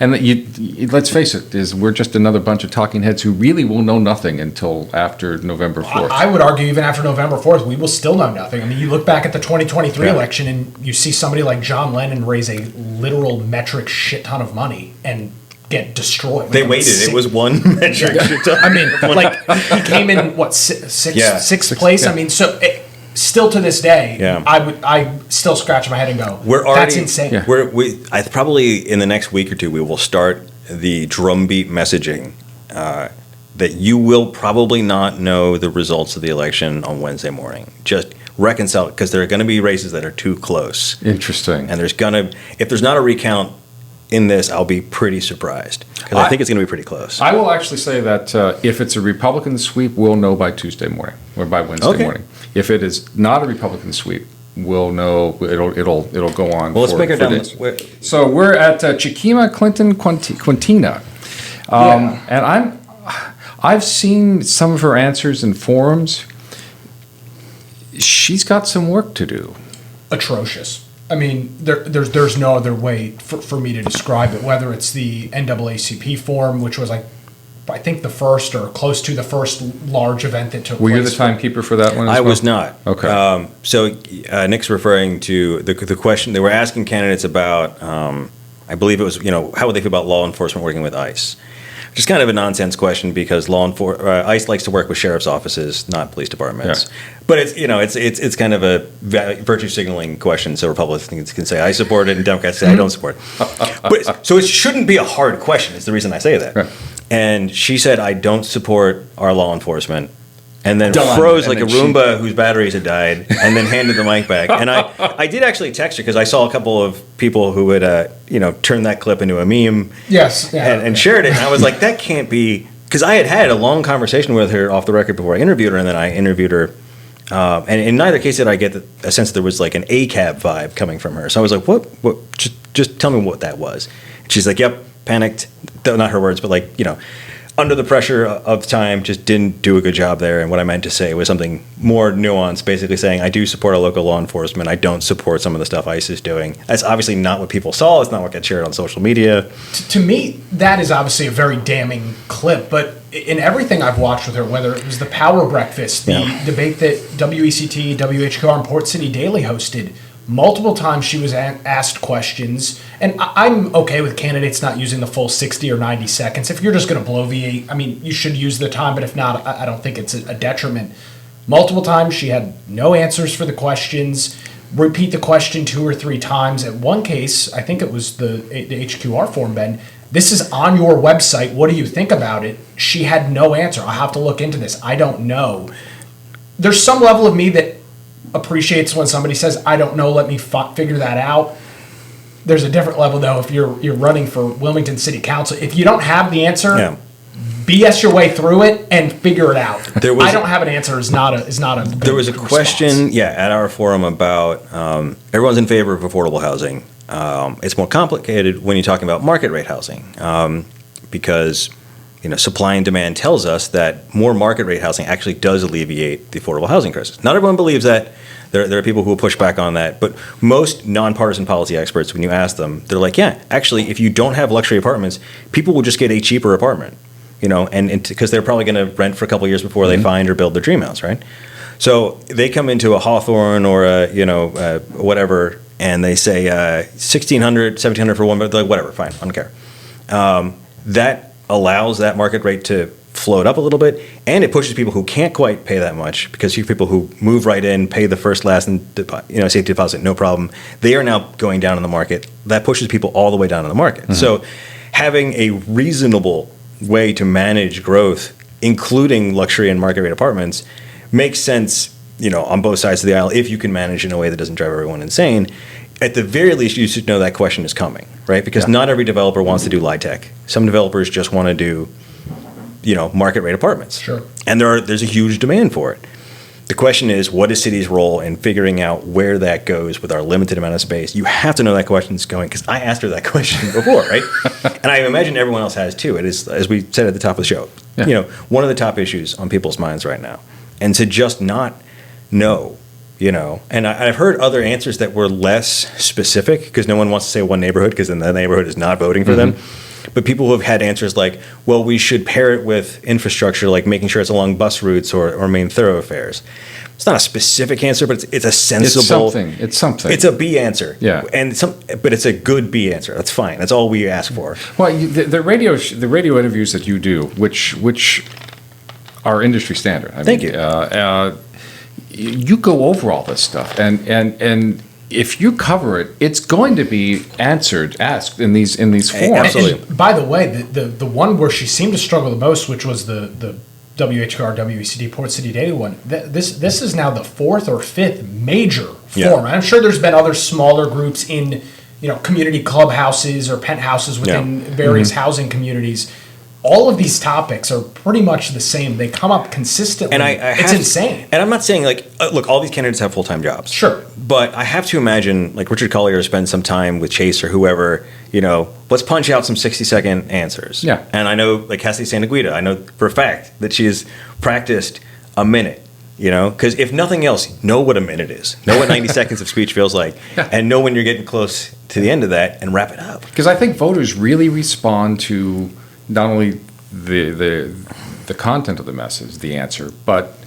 let's face it, we're just another bunch of talking heads who really will know nothing until after November 4th. I would argue even after November 4th, we will still know nothing. I mean, you look back at the 2023 election and you see somebody like John Lennon raise a literal metric shit ton of money and get destroyed. They waited. It was one metric shit ton. I mean, like, he came in, sixth place? Yeah. I mean, so... still to this day, I still scratch my head and go, that's insane. Yeah. I probably in the next week or two we will start the drumbeat messaging that you will probably not know the results of the election on Wednesday morning. Just reconcile it, because there are going to be races that are too close. Interesting. And if there's not a recount in this, I'll be pretty surprised, because I think it's going to be pretty close. I will actually say that if it's a Republican sweep, we'll know by Tuesday morning or by Wednesday morning. If it is not a Republican sweep, we'll know it'll go on. Well, let's make it down. So we're at Chiquima Clinton Quintina, and I've seen some of her answers in forums. She's got some work to do. Atrocious. I mean, there's no other way for me to describe it, whether it's the NAACP form, which was like I think the first or close to the first large event that took Were place. you the timekeeper for that one as I well? was not. Okay. So Nick's referring to the question they were asking candidates about. I believe it was, how would they feel about law enforcement working with ICE? Which is kind of a nonsense question because ICE likes to work with sheriff's offices, not police departments. Yeah. But it's kind of a virtue signaling question. So Republicans can say I support it, and Democrats say I don't support it. But so it shouldn't be a hard question. Is the reason I say that. Right. And she said I don't support our law enforcement. And then Done. froze And like a then Roomba whose batteries had died, and then handed the mic back. And I did actually text her because I saw a couple of people who would, turn that clip into a meme. Yes. Yeah, and shared it. And I was like, that can't be, because I had a long conversation with her off the record before I interviewed her, and then I interviewed her. And in neither case did I get a sense there was like an ACAB vibe coming from her. So I was like, what? Just tell me what that was. And she's like, yep, panicked. Not her words, but under the pressure of time, just didn't do a good job there. And what I meant to say was something more nuanced, basically saying, I do support our local law enforcement. I don't support some of the stuff ICE is doing. That's obviously not what people saw. It's not what got shared on social media. To me, that is obviously a very damning clip, but in everything I've watched with her, whether it was the Power Breakfast, the debate that WECT, WHQR, and Port City Daily hosted, multiple times she was asked questions, and I'm okay with candidates not using the full 60 or 90 seconds. If you're just going to bloviate, I mean, you should use the time, but if not, I don't think it's a detriment. Multiple times she had no answers for the questions, repeat the question 2 or 3 times. At one case, I think it was the HQR form, Ben, this is on your website, what do you think about it? She had no answer. I'll have to look into this. I don't know. There's some level of me that appreciates when somebody says, I don't know, let me figure that out. There's a different level, though, if you're running for Wilmington City Council. If you don't have the answer, BS your way through it and figure it out. I don't have an answer is not a good There was a question, at our forum about everyone's in favor of affordable housing. It's more complicated when you're talking about market rate housing because supply and demand tells us that more market rate housing actually does alleviate the affordable housing crisis. Not everyone believes that. There are people who will push back on that, but most nonpartisan policy experts, when you ask them, they're like, yeah, actually, if you don't have luxury apartments, people will just get a cheaper apartment, and because they're probably going to rent for a couple of years before they find or build their dream house, right? So they come into a Hawthorne or a whatever, and they say $1,600, $1,700 for one, but like whatever, fine, I don't care. That allows that market rate to float up a little bit, and it pushes people who can't quite pay that much, because you have people who move right in, pay the first, last, and safety deposit, no problem. They are now going down in the market. That pushes people all the way down in the market. Mm-hmm. So having a reasonable way to manage growth, including luxury and market rate apartments, makes sense, on both sides of the aisle, if you can manage in a way that doesn't drive everyone insane. At the very least, you should know that question is coming, right? Because not every developer wants to do lie tech. Some developers just want to do market rate apartments. Sure. And there's a huge demand for it. The question is, what is city's role in figuring out where that goes with our limited amount of space? You have to know that question's going, because I asked her that question before, right? And I imagine everyone else has too. It is, as we said at the top of the show, one of the top issues on people's minds right now. And to just not know, and I've heard other answers that were less specific, because no one wants to say one neighborhood, because then the neighborhood is not voting for them. But people who have had answers like, well, we should pair it with infrastructure, like making sure it's along bus routes or main thoroughfares. It's not a specific answer, but it's a sensible. It's something. It's a B answer. Yeah. But it's a good B answer. That's fine. That's all we ask for. Well, the radio interviews that you do, which are industry standard. Thank you. You go over all this stuff, and if you cover it, it's going to be asked in these forums. Absolutely. And by the way, the one where she seemed to struggle the most, which was the WHQR, WECD, Port City Daily one, this is now the 4th or 5th major forum. And I'm sure there's been other smaller groups in community clubhouses or penthouses within various housing communities. All of these topics are pretty much the same. They come up consistently. And it's insane. And I'm not saying look, all these candidates have full-time jobs. Sure. But I have to imagine, like Richard Collier spends some time with Chase or whoever, let's punch out some 60-second answers. Yeah. And I know, like Cassidy Santaguida, I know for a fact that she has practiced a minute, because if nothing else, know what a minute is. Know what 90 seconds of speech feels like. And know when you're getting close to the end of that and wrap it up. Because I think voters really respond to not only the content of the message, the answer, but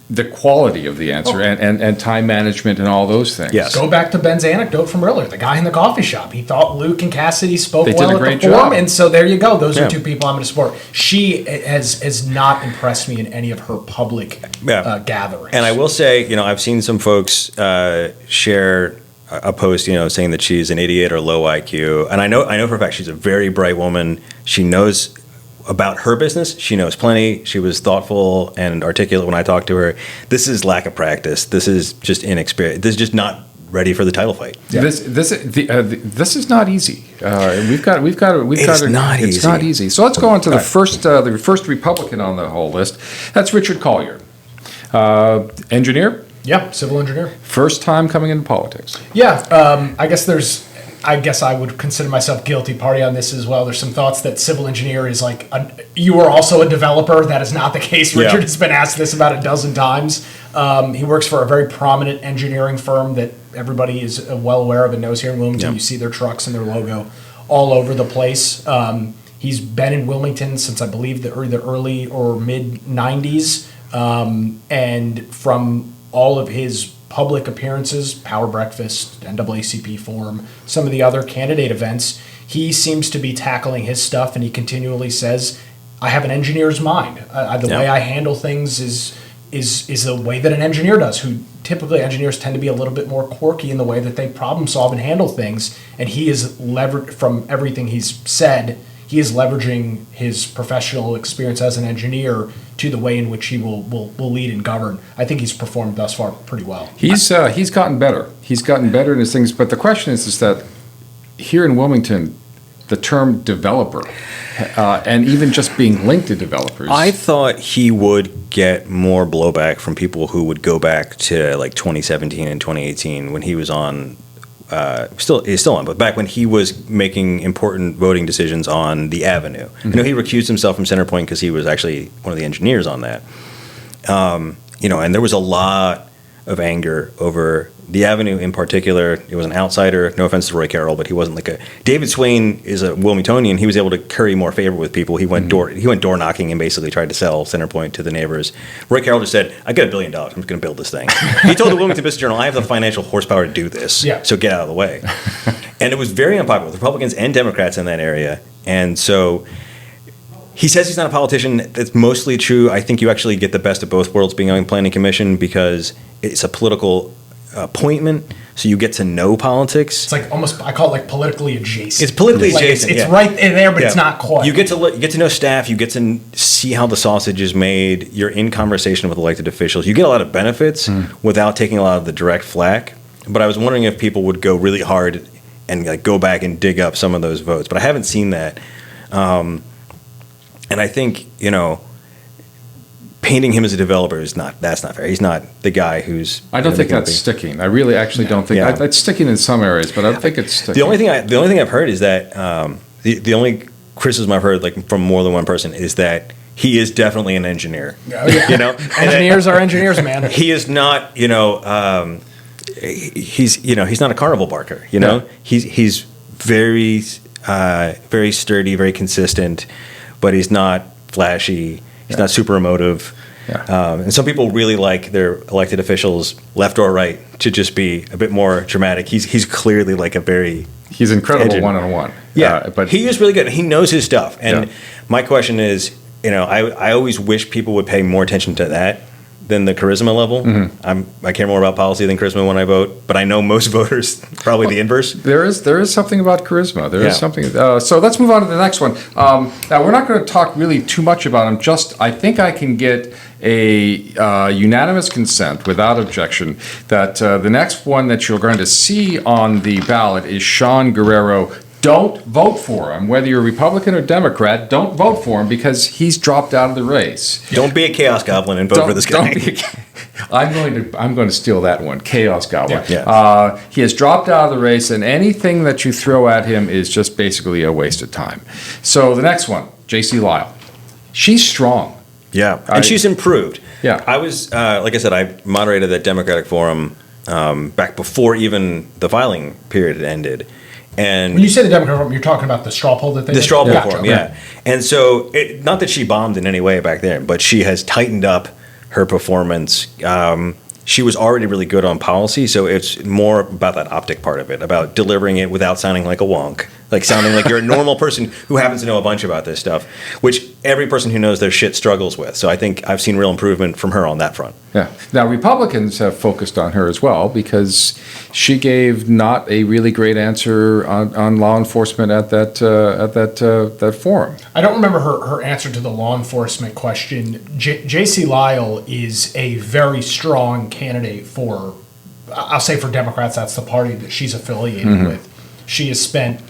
the quality of the answer and time management and all those things. Yes. Go back to Ben's anecdote from earlier. The guy in the coffee shop. He thought Luke and Cassidy spoke They did well a at great the forum, job. and so there you go. Those Yeah. are two people I'm going to support. She has not impressed me in any of her public gatherings. And I will say, I've seen some folks share a post, saying that she's an idiot or low IQ. And I know for a fact she's a very bright woman. She knows about her business. She knows plenty. She was thoughtful and articulate when I talked to her. This is lack of practice. This is just inexperience. This is just not ready for the title fight. Yeah. This is not easy. We've got. It's not It's easy. not easy. So let's go on to the first Republican on the whole list. That's Richard Collier, engineer, yeah, civil engineer. first time coming into politics. Yeah, I guess I would consider myself guilty party on this as well. There's some thoughts that civil engineer is like, you are also a developer. That is not the case. Yeah. Richard has been asked this about a dozen times. He works for a very prominent engineering firm that everybody is well aware of and knows here in Wilmington. Yeah. You see their trucks and their logo all over the place. He's been in Wilmington since I believe the early or mid 90s. And from all of his public appearances, Power Breakfast, NAACP Forum, some of the other candidate events, he seems to be tackling his stuff, and he continually says, I have an engineer's mind. The way I handle things is the way that an engineer does, who typically engineers tend to be a little bit more quirky in the way that they problem solve and handle things, and he is from everything he's said, he is leveraging his professional experience as an engineer to the way in which he will lead and govern. I think he's performed thus far pretty well. He's gotten better. He's gotten better in his things. But the question is that here in Wilmington, the term developer and even just being linked to developers. I thought he would get more blowback from people who would go back to like 2017 and 2018 when he was on. He's still on, but back when he was making important voting decisions on the Avenue. Mm-hmm. He recused himself from Centerpoint because he was actually one of the engineers on that. And there was a lot of anger over the Avenue in particular. It was an outsider. No offense to Roy Carroll, but he wasn't like a. David Swain is a Wilmingtonian. He was able to curry more favor with people. He went door knocking and basically tried to sell Centerpoint to the neighbors. Roy Carroll just said, "I got $1 billion. I'm just going to build this thing." He told the Wilmington Business Journal, "I have the financial horsepower to do this. Yeah. So get out of the way." And it was very unpopular with Republicans and Democrats in that area. And so he says he's not a politician. That's mostly true. I think you actually get the best of both worlds being on the Planning Commission because it's a political appointment, so you get to know politics. It's like almost, I call it like politically adjacent. It's politically adjacent. It's right in there, but it's not quite. You get to know staff. You get to see how the sausage is made. You're in conversation with elected officials. You get a lot of benefits without taking a lot of the direct flack. But I was wondering if people would go really hard and like go back and dig up some of those votes. But I haven't seen that. And I think painting him as a developer that's not fair. He's not the guy who's. I don't think that's sticking. I really actually don't think it's sticking in some areas, but I don't think it's sticking. The only thing I've heard is that the only criticism I've heard like from more than one person is that he is definitely an engineer. Oh, yeah. Engineers are engineers, man. He is not. He's not a carnival barker. He's very very sturdy, very consistent, but he's not flashy. He's not super emotive. Yeah. And some people really like their elected officials, left or right, to just be a bit more dramatic. He's clearly like a very... He's incredible one-on-one. Yeah, but he is really good. He knows his stuff. And my question is, I always wish people would pay more attention to that than the charisma level. Mm-hmm. I care more about policy than charisma when I vote, but I know most voters probably the inverse. There is something about charisma. There is something. So let's move on to the next one. Now we're not going to talk really too much about him. Just I think I can get a unanimous consent without objection that the next one that you're going to see on the ballot is Sean Guerrero. Don't vote for him, whether you're Republican or Democrat. Don't vote for him because he's dropped out of the race. Don't be a chaos goblin and vote for this guy. I'm going to steal that one. Chaos goblin. Yeah. He has dropped out of the race, and anything that you throw at him is just basically a waste of time. So the next one, J.C. Lyle. She's strong. Yeah, and she's improved. Yeah. I was, like I said, I moderated that Democratic Forum back before even the filing period had ended. And When you say the Democrat forum, you're talking about the straw poll that they the did? straw poll Gotcha, forum, okay. yeah. And so, not that she bombed in any way back then, but she has tightened up her performance. She was already really good on policy, so it's more about that optic part of it, about delivering it without sounding like a wonk, like sounding like you're a normal person who happens to know a bunch about this stuff, which every person who knows their shit struggles with. So I think I've seen real improvement from her on that front. Yeah. Now, Republicans have focused on her as well because she gave not a really great answer on law enforcement at that forum. I don't remember her answer to the law enforcement question. J.C. Lyle is a very strong candidate for, I'll say for Democrats, that's the party that she's affiliated with. She has spent,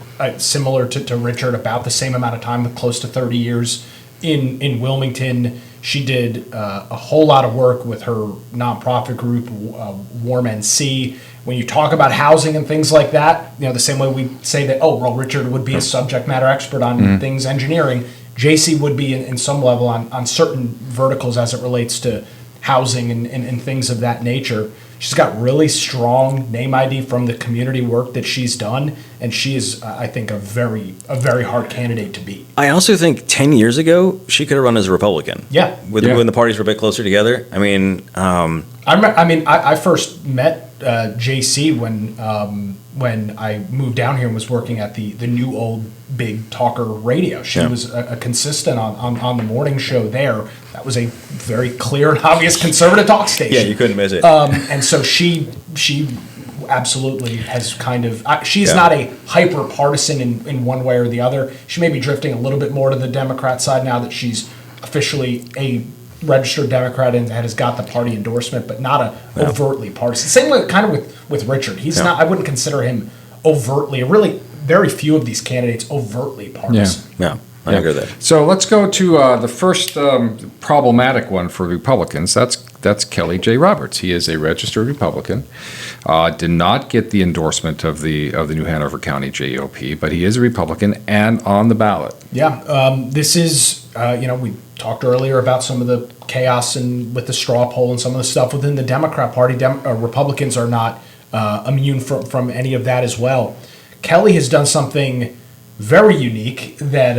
similar to Richard, about the same amount of time, close to 30 years in Wilmington. She did a whole lot of work with her nonprofit group, Warm NC. When you talk about housing and things like that, the same way we say that, Richard would be a subject matter expert on things engineering, JC would be in some level on certain verticals as it relates to housing and things of that nature. She's got really strong name ID from the community work that she's done, and she is, I think, a very hard candidate to beat. I also think 10 years ago, she could have run as a Republican. Yeah. When the parties were a bit closer together. I mean, I first met JC when I moved down here and was working at the new old big talker radio. She was a consistent on the morning show there. That was a very clear and obvious conservative talk station. Yeah, you couldn't miss it. And so she absolutely has kind of, she's not a hyper partisan in one way or the other. She may be drifting a little bit more to the Democrat side now that she's officially a registered Democrat and has got the party endorsement, but not a overtly partisan. Same way kind of with Richard. He's not, I wouldn't consider him overtly, really very few of these candidates overtly partisan. Yeah, I agree with that. So let's go to the first problematic one for Republicans. That's Kelly J. Roberts. He is a registered Republican. Did not get the endorsement of the New Hanover County GOP, but he is a Republican and on the ballot. Yeah, this is we talked earlier about some of the chaos and with the straw poll and some of the stuff within the Democrat Party. Republicans are not immune from any of that as well. Kelly has done something very unique that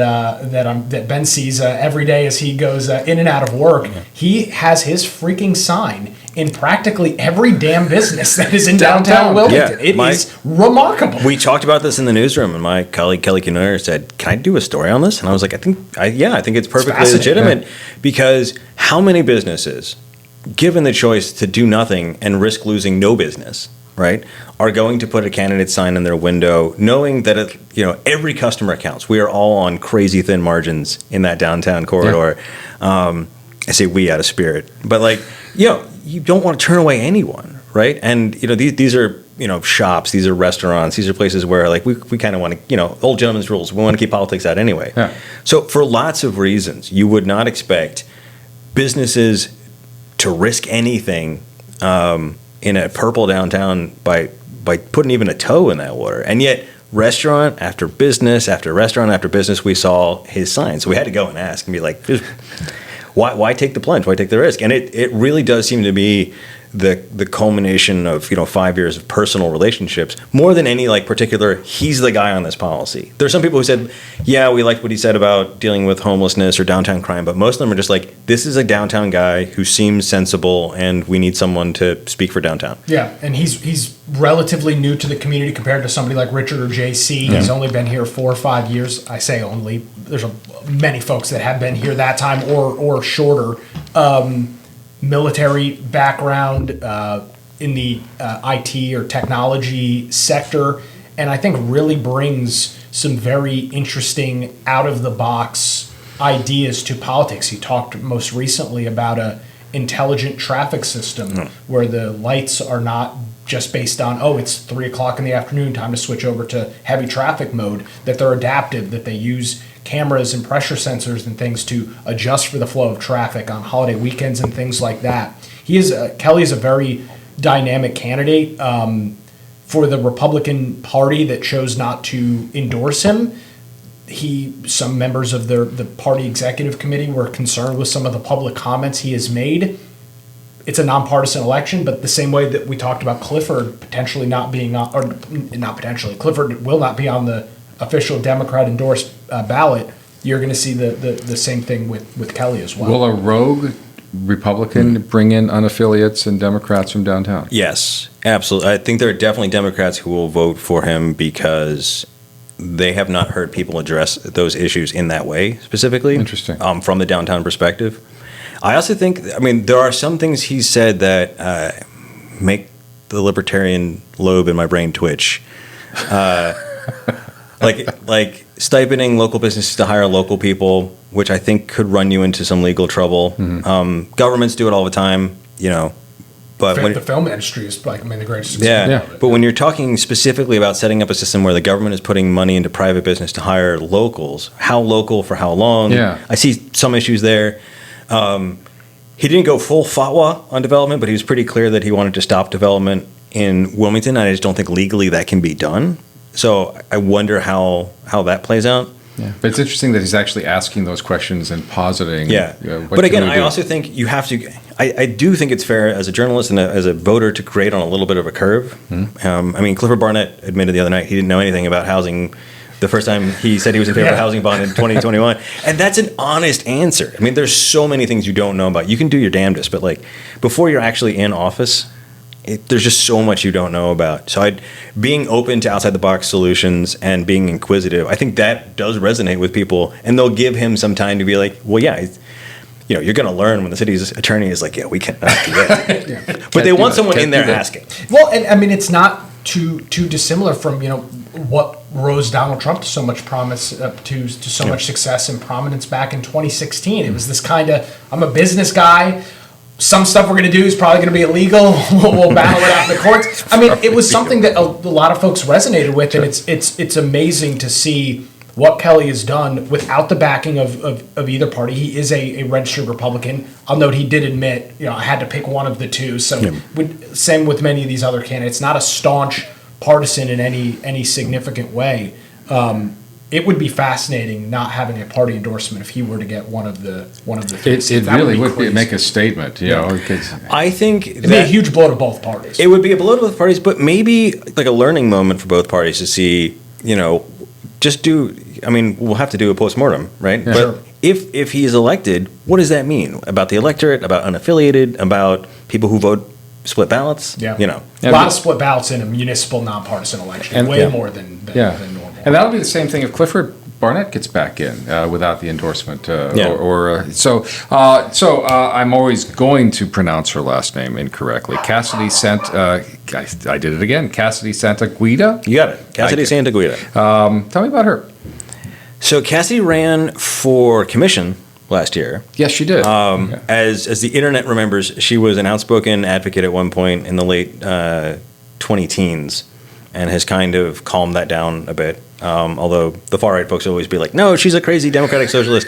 Ben sees every day as he goes in and out of work. Yeah. He has his freaking sign in practically every damn business that is in downtown Wilmington. Yeah, it is remarkable. We talked about this in the newsroom, and my colleague Kelly Kenoyer said, "Can I do a story on this?" And I was like, "I think it's perfectly legitimate because how many businesses, given the choice to do nothing and risk losing no business, right, are going to put a candidate sign in their window, knowing that every customer counts. We are all on crazy thin margins in that downtown corridor. Yeah. I say we out of spirit, but you don't want to turn away anyone, right? And these are shops, these are restaurants, these are places where we kind of want to old gentleman's rules. We want to keep politics out anyway. Yeah. So for lots of reasons, you would not expect businesses to risk anything in a purple downtown by putting even a toe in that water. And yet restaurant after business after restaurant after business, we saw his sign. So we had to go and ask and be like, why take the plunge? Why take the risk? And it really does seem to be the culmination of 5 years of personal relationships more than any particular he's the guy on this policy. There's some people who said, yeah, we liked what he said about dealing with homelessness or downtown crime, but most of them are just this is a downtown guy who seems sensible and we need someone to speak for downtown. Yeah, and he's relatively new to the community compared to somebody like Richard or JC. Yeah. He's only been here 4 or 5 years. I say only. There's many folks that have been here that time or shorter. Military background in the IT or technology sector, and I think really brings some very interesting out-of-the-box ideas to politics. He talked most recently about a intelligent traffic system where the lights are not just based on, it's 3 o'clock in the afternoon, time to switch over to heavy traffic mode, that they're adaptive, that they use cameras and pressure sensors and things to adjust for the flow of traffic on holiday weekends and things like that. Kelly is a very dynamic candidate for the Republican Party that chose not to endorse him. Some members of the party executive committee were concerned with some of the public comments he has made. it's a nonpartisan election, but the same way that we talked about Clifford potentially not being on, or not potentially, Clifford will not be on the official Democrat endorsed ballot. You're going to see the same thing with Kelly as well. Will a rogue Republican bring in unaffiliates and Democrats from downtown? Yes, absolutely. I think there are definitely Democrats who will vote for him because they have not heard people address those issues in that way specifically. Interesting. From the downtown perspective. I also think, I mean, there are some things he said that make the libertarian lobe in my brain twitch. Like stipending local businesses to hire local people, which I think could run you into some legal trouble. Governments do it all the time, But the film industry is like, the greatest example of it. But when you're talking specifically about setting up a system where the government is putting money into private business to hire locals, how local for how long? Yeah. I see some issues there. He didn't go full fatwa on development, but he was pretty clear that he wanted to stop development in Wilmington. I just don't think legally that can be done. So I wonder how that plays out. Yeah. But it's interesting that he's actually asking those questions and positing. Yeah. What But again, can we I do? also think you have to. I do think it's fair as a journalist and as a voter to create on a little bit of a curve. Clifford Barnett admitted the other night he didn't know anything about housing. The first time he said he was in favor of a housing bond in 2021. And that's an honest answer. I mean, there's so many things you don't know about. You can do your damnedest, but before you're actually in office, there's just so much you don't know about. So being open to outside the box solutions and being inquisitive, I think that does resonate with people, and they'll give him some time to be like, well, yeah, you're going to learn when the city's attorney is like, yeah, we cannot do that. But they want someone in there asking. Well, and it's not too dissimilar from what rose Donald Trump to so much promise, to so much success and prominence back in 2016. It was this kind of, I'm a business guy. Some stuff we're going to do is probably going to be illegal. We'll battle it out in the courts. It was something that a lot of folks resonated with, and it's amazing to see what Kelly has done without the backing of either party. He is a registered Republican. I'll note he did admit, I had to pick one of the two. So same with many of these other candidates. Not a staunch partisan in any significant way. It would be fascinating not having a party endorsement if he were to get one of the three. It really would make a statement, I think it'd be a huge blow to both parties. It would be a blow to both parties, but maybe like a learning moment for both parties to see, just do. We'll have to do a postmortem, right? Yeah. But Sure. if he is elected, what does that mean about the electorate, about unaffiliated, about people who vote split ballots? Yeah. Yeah, a lot of split ballots in a municipal nonpartisan election, And- way yeah. more than Yeah. normal. And that'll be the same thing if Clifford Barnett gets back in without the endorsement. So I'm always going to pronounce her last name incorrectly. Cassidy I did it again. Cassidy Santaguida. You got it. Cassidy Santaguida. Tell me about her. So Cassidy ran for commission last year. Yes, she did. As the internet remembers, she was an outspoken advocate at one point in the late 20-teens and has kind of calmed that down a bit. Although the far-right folks always be like, no, she's a crazy democratic socialist.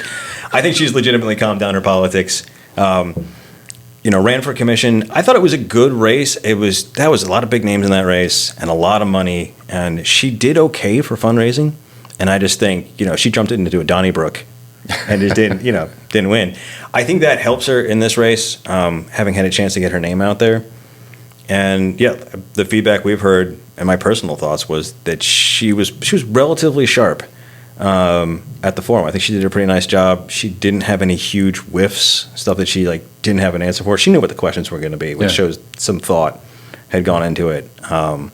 I think she's legitimately calmed down her politics. Ran for commission. I thought it was a good race. That was a lot of big names in that race and a lot of money. And she did okay for fundraising. And I just think, she jumped into a Donnybrook and just didn't win. I think that helps her in this race, having had a chance to get her name out there. And the feedback we've heard and my personal thoughts was that she was relatively sharp at the forum. I think she did a pretty nice job. She didn't have any huge whiffs, stuff that she didn't have an answer for. She knew what the questions were going to be, which shows some thought had gone into it. I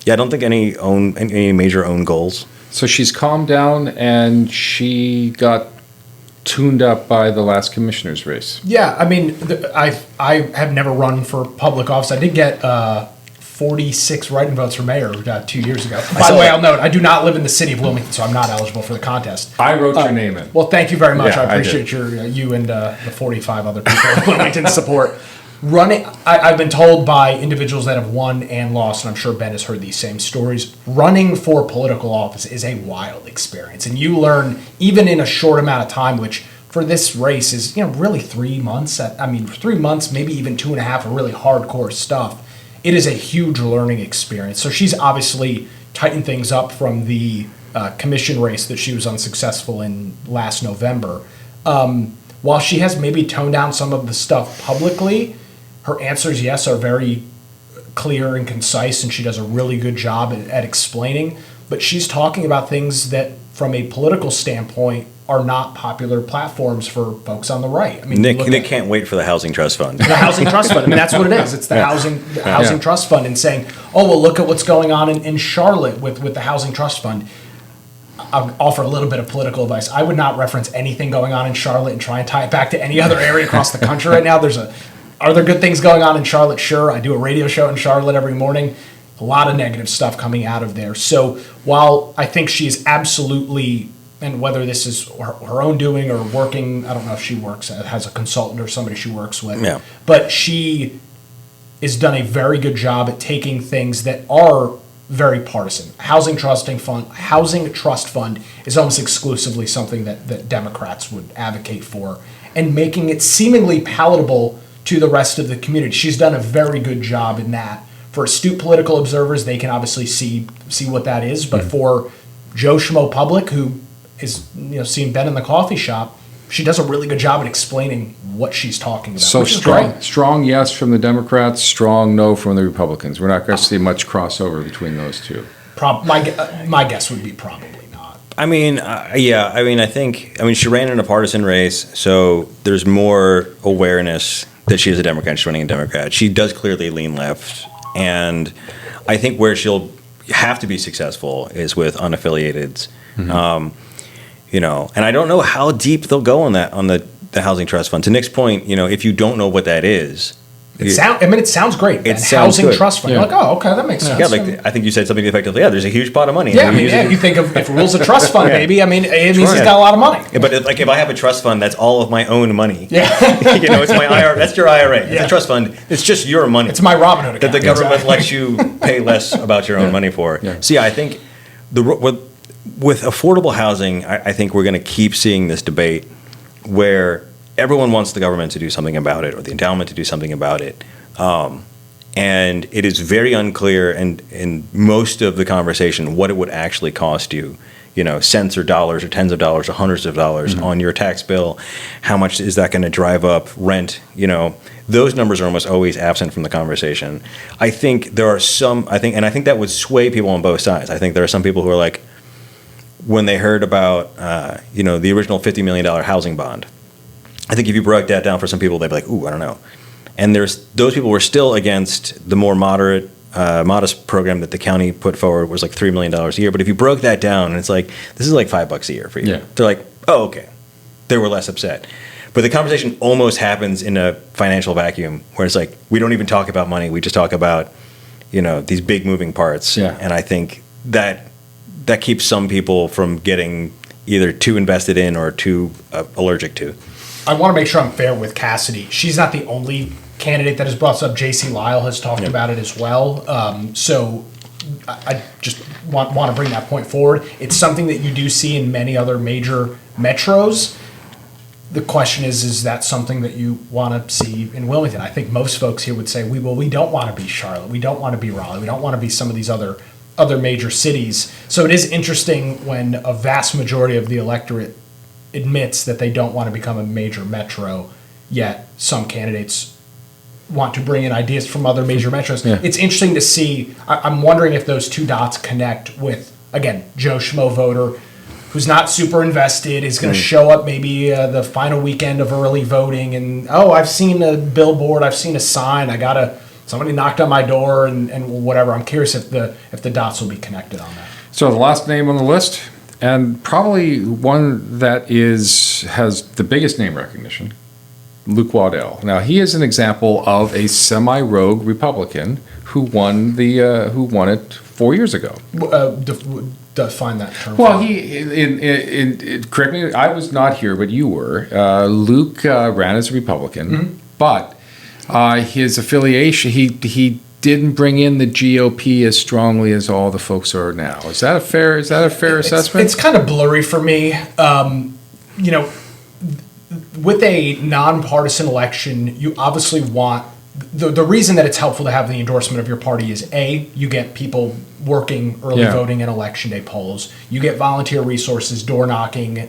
don't think any major own goals. So she's calmed down, and she got tuned up by the last commissioner's race. Yeah, I have never run for public office. I did get 46 write-in votes for mayor 2 years ago. By the way, I'll note, I do not live in the city of Wilmington, so I'm not eligible for the contest. I wrote your name in. Well, thank you very much. Yeah, I appreciate you and the 45 other people in Wilmington support. Running, I've been told by individuals that have won and lost, and I'm sure Ben has heard these same stories. Running for political office is a wild experience, and you learn even in a short amount of time, which for this race is really 3 months. 3 months, maybe even 2.5 of really hardcore stuff. It is a huge learning experience. So she's obviously tightened things up from the commission race that she was unsuccessful in last November. While she has maybe toned down some of the stuff publicly, Her answers, yes, are very clear and concise, and she does a really good job at explaining. But she's talking about things that, from a political standpoint, are not popular platforms for folks on the right. I mean, Nick can't wait for the Housing Trust Fund. The Housing Trust Fund. I mean, that's what it is. It's the Housing Trust Fund, and saying, oh, well, look at what's going on in Charlotte with the Housing Trust Fund. I'll offer a little bit of political advice. I would not reference anything going on in Charlotte and try and tie it back to any other area across the country right now. Are there good things going on in Charlotte? Sure. I do a radio show in Charlotte every morning. A lot of negative stuff coming out of there. So while I think she is absolutely, and whether this is her own doing or working, I don't know if she works, has a consultant or somebody she works with, but she has done a very good job at taking things that are very partisan. Housing Trust Fund is almost exclusively something that Democrats would advocate for, and making it seemingly palatable to the rest of the community. She's done a very good job in that. For astute political observers, they can obviously see what that is, but for Joe Schmo public, who is seeing Ben in the coffee shop, she does a really good job at explaining what she's talking about. So strong yes from the Democrats, strong no from the Republicans. We're not going to see much crossover between those two. My guess would be probably not. I mean, I think she ran in a partisan race, so there's more awareness that she is a Democrat. She's running a Democrat. She does clearly lean left, and I think where she'll have to be successful is with unaffiliateds. Mm-hmm. And I don't know how deep they'll go on the Housing Trust Fund. To Nick's point, if you don't know what that is, it sounds great. It sounds Housing good. Trust Fund. Yeah. You're like, oh, okay, that makes sense. Yeah, I think you said something effectively. Yeah, there's a huge pot of money. Yeah, you think of if Reuel's a trust fund, baby. I mean, it means he's got a lot of money. But if I have a trust fund, that's all of my own money. Yeah, it's my IRA. That's your IRA. It's a trust fund. It's just your money. It's my Robinhood account that the government lets you pay less about your own money for. Yeah. So I think with affordable housing, I think we're going to keep seeing this debate where everyone wants the government to do something about it or the endowment to do something about it. And it is very unclear in most of the conversation what it would actually cost you, cents or dollars or tens of dollars or hundreds of dollars on your tax bill. How much is that going to drive up rent? Those numbers are almost always absent from the conversation. I think there are I think that would sway people on both sides. I think there are some people who are like, when they heard about, the original $50 million housing bond, I think if you broke that down for some people, they'd be like, ooh, I don't know. And those people were still against the more modest program that the county put forward was like $3 million a year. But if you broke that down, and it's like, this is like $5 a year for you. Yeah. They're like, oh, okay. They were less upset. But the conversation almost happens in a financial vacuum where it's like, we don't even talk about money. We just talk about, these big moving parts. Yeah. And I think that keeps some people from getting either too invested in or too allergic to. I want to make sure I'm fair with Cassidy. She's not the only candidate that has brought this up. J.C. Lyle has talked about it as well. So I just want to bring that point forward. It's something that you do see in many other major metros. The question is that something that you want to see in Wilmington? I think most folks here would say, we don't want to be Charlotte. We don't want to be Raleigh. We don't want to be some of these other major cities. So it is interesting when a vast majority of the electorate admits that they don't want to become a major metro, yet some candidates want to bring in ideas from other major metros. Yeah. It's interesting to see. I'm wondering if those two dots connect with, again, Joe Schmo voter who's not super invested, is going to show up maybe the final weekend of early voting and, I've seen a billboard, I've seen a sign, somebody knocked on my door and whatever. I'm curious if the dots will be connected on that. So the last name on the list, and probably one that has the biggest name recognition, Luke Waddell. Now he is an example of a semi-rogue Republican who won it 4 years ago. Define that term. Well, correct me, I was not here, but you were. Luke ran as a Republican, but his affiliation, he didn't bring in the GOP as strongly as all the folks are now. Is that a fair assessment? It's kind of blurry for me. With a nonpartisan election, you obviously want the reason that it's helpful to have the endorsement of your party is you get people working early voting and election day polls. You get volunteer resources, door knocking,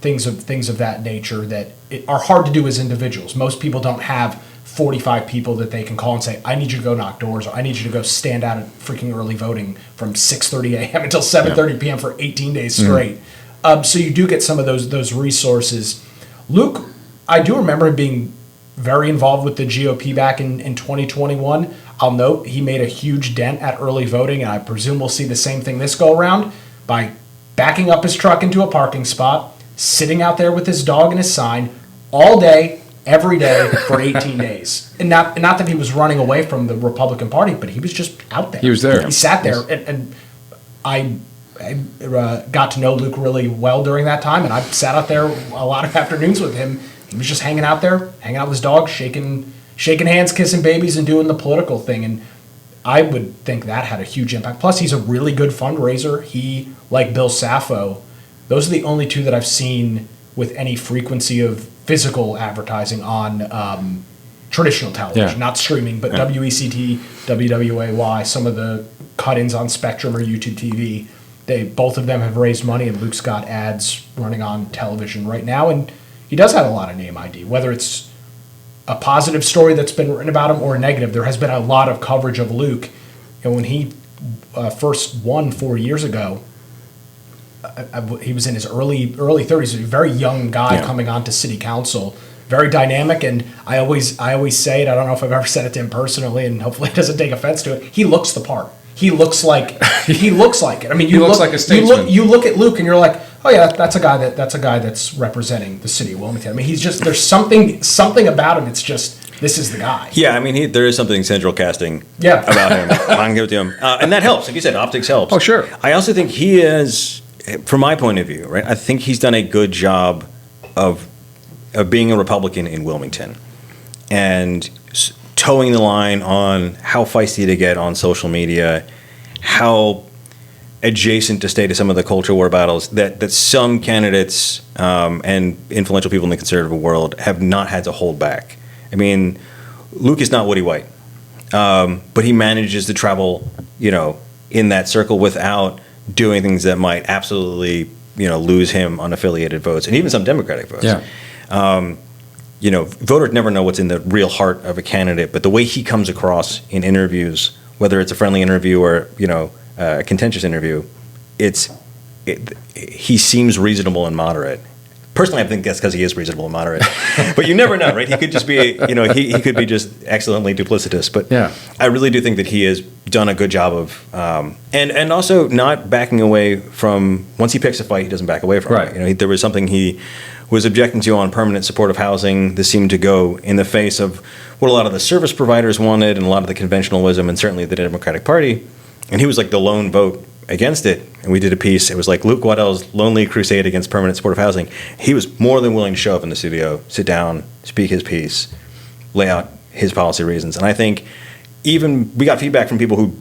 things of that nature that are hard to do as individuals. Most people don't have 45 people that they can call and say, I need you to go knock doors, or I need you to go stand out at freaking early voting from 6:30 a.m. until 7:30 p.m. for 18 days straight. So you do get some of those resources. Luke, I do remember him being very involved with the GOP back in 2021. I'll note he made a huge dent at early voting, and I presume we'll see the same thing this go around by backing up his truck into a parking spot, sitting out there with his dog and his sign all day, every day for 18 days. And not that he was running away from the Republican Party, but he was just out there. He was there. He sat there, and I got to know Luke really well during that time, and I sat out there a lot of afternoons with him. He was just hanging out there, hanging out with his dog, shaking hands, kissing babies, and doing the political thing. And I would think that had a huge impact. Plus, he's a really good fundraiser. He, like Bill Saffo, those are the only two that I've seen with any frequency of physical advertising on traditional television, not streaming, but WECT, WWAY, some of the cut-ins on Spectrum or YouTube TV. Both of them have raised money, and Luke's got ads running on television right now, and he does have a lot of name ID. Whether it's a positive story that's been written about him or a negative, there has been a lot of coverage of Luke. And when he first won 4 years ago, he was in his early 30s, a very young guy coming on to city council, very dynamic. And I always say it, I don't know if I've ever said it to him personally, and hopefully he doesn't take offense to it. He looks the part. He looks like it. I mean, He looks like a statesman. You look at Luke and you're like, oh yeah, that's a guy that's representing the city of Wilmington. I mean, he's just, there's something about him. It's just, this is the guy. Yeah, I mean, there is something central casting about him. I can give it to him. And that helps. Like you said, optics helps. Oh, sure. I also think he is, from my point of view, right, I think he's done a good job of being a Republican in Wilmington and towing the line on how feisty to get on social media, how adjacent to stay to some of the culture war battles that some candidates and influential people in the conservative world have not had to hold back. I mean, Luke is not Woody White, but he manages to travel, in that circle without doing things that might absolutely, lose him unaffiliated votes and even some Democratic votes. Yeah. Voters never know what's in the real heart of a candidate, but the way he comes across in interviews, whether it's a friendly interview or, a contentious interview, he seems reasonable and moderate. Personally, I think that's because he is reasonable and moderate. But you never know, right? He could just be, he could be just excellently duplicitous. But I really do think that he has done a good job of, and also not backing away from, once he picks a fight, he doesn't back away from it. There was something he was objecting to on permanent supportive housing. This seemed to go in the face of what a lot of the service providers wanted and a lot of the conventional wisdom and certainly the Democratic Party. And he was like the lone vote against it. And we did a piece. It was like Luke Waddell's lonely crusade against permanent supportive housing. He was more than willing to show up in the studio, sit down, speak his piece, lay out his policy reasons. And I think even we got feedback from people who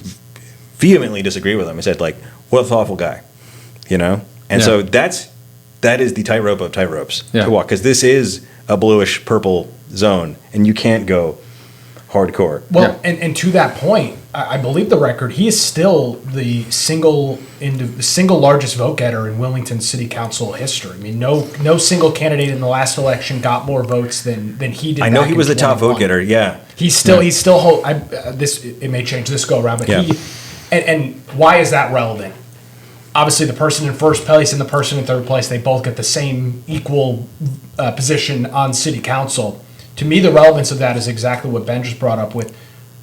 vehemently disagree with him and said, like, what a thoughtful guy, And so that is the tightrope of tightropes to walk, because this is a bluish purple zone, and you can't go hardcore. Well, and to that point, I believe the record, he is still the single largest vote getter in Wilmington City Council history. I mean, no single candidate in the last election got more votes than he did. I know he was the top vote getter. Yeah, he's still it may change this go around, but and why is that relevant? Obviously, the person in first place and the person in third place, they both get the same equal position on city council. To me, the relevance of that is exactly what Ben just brought up with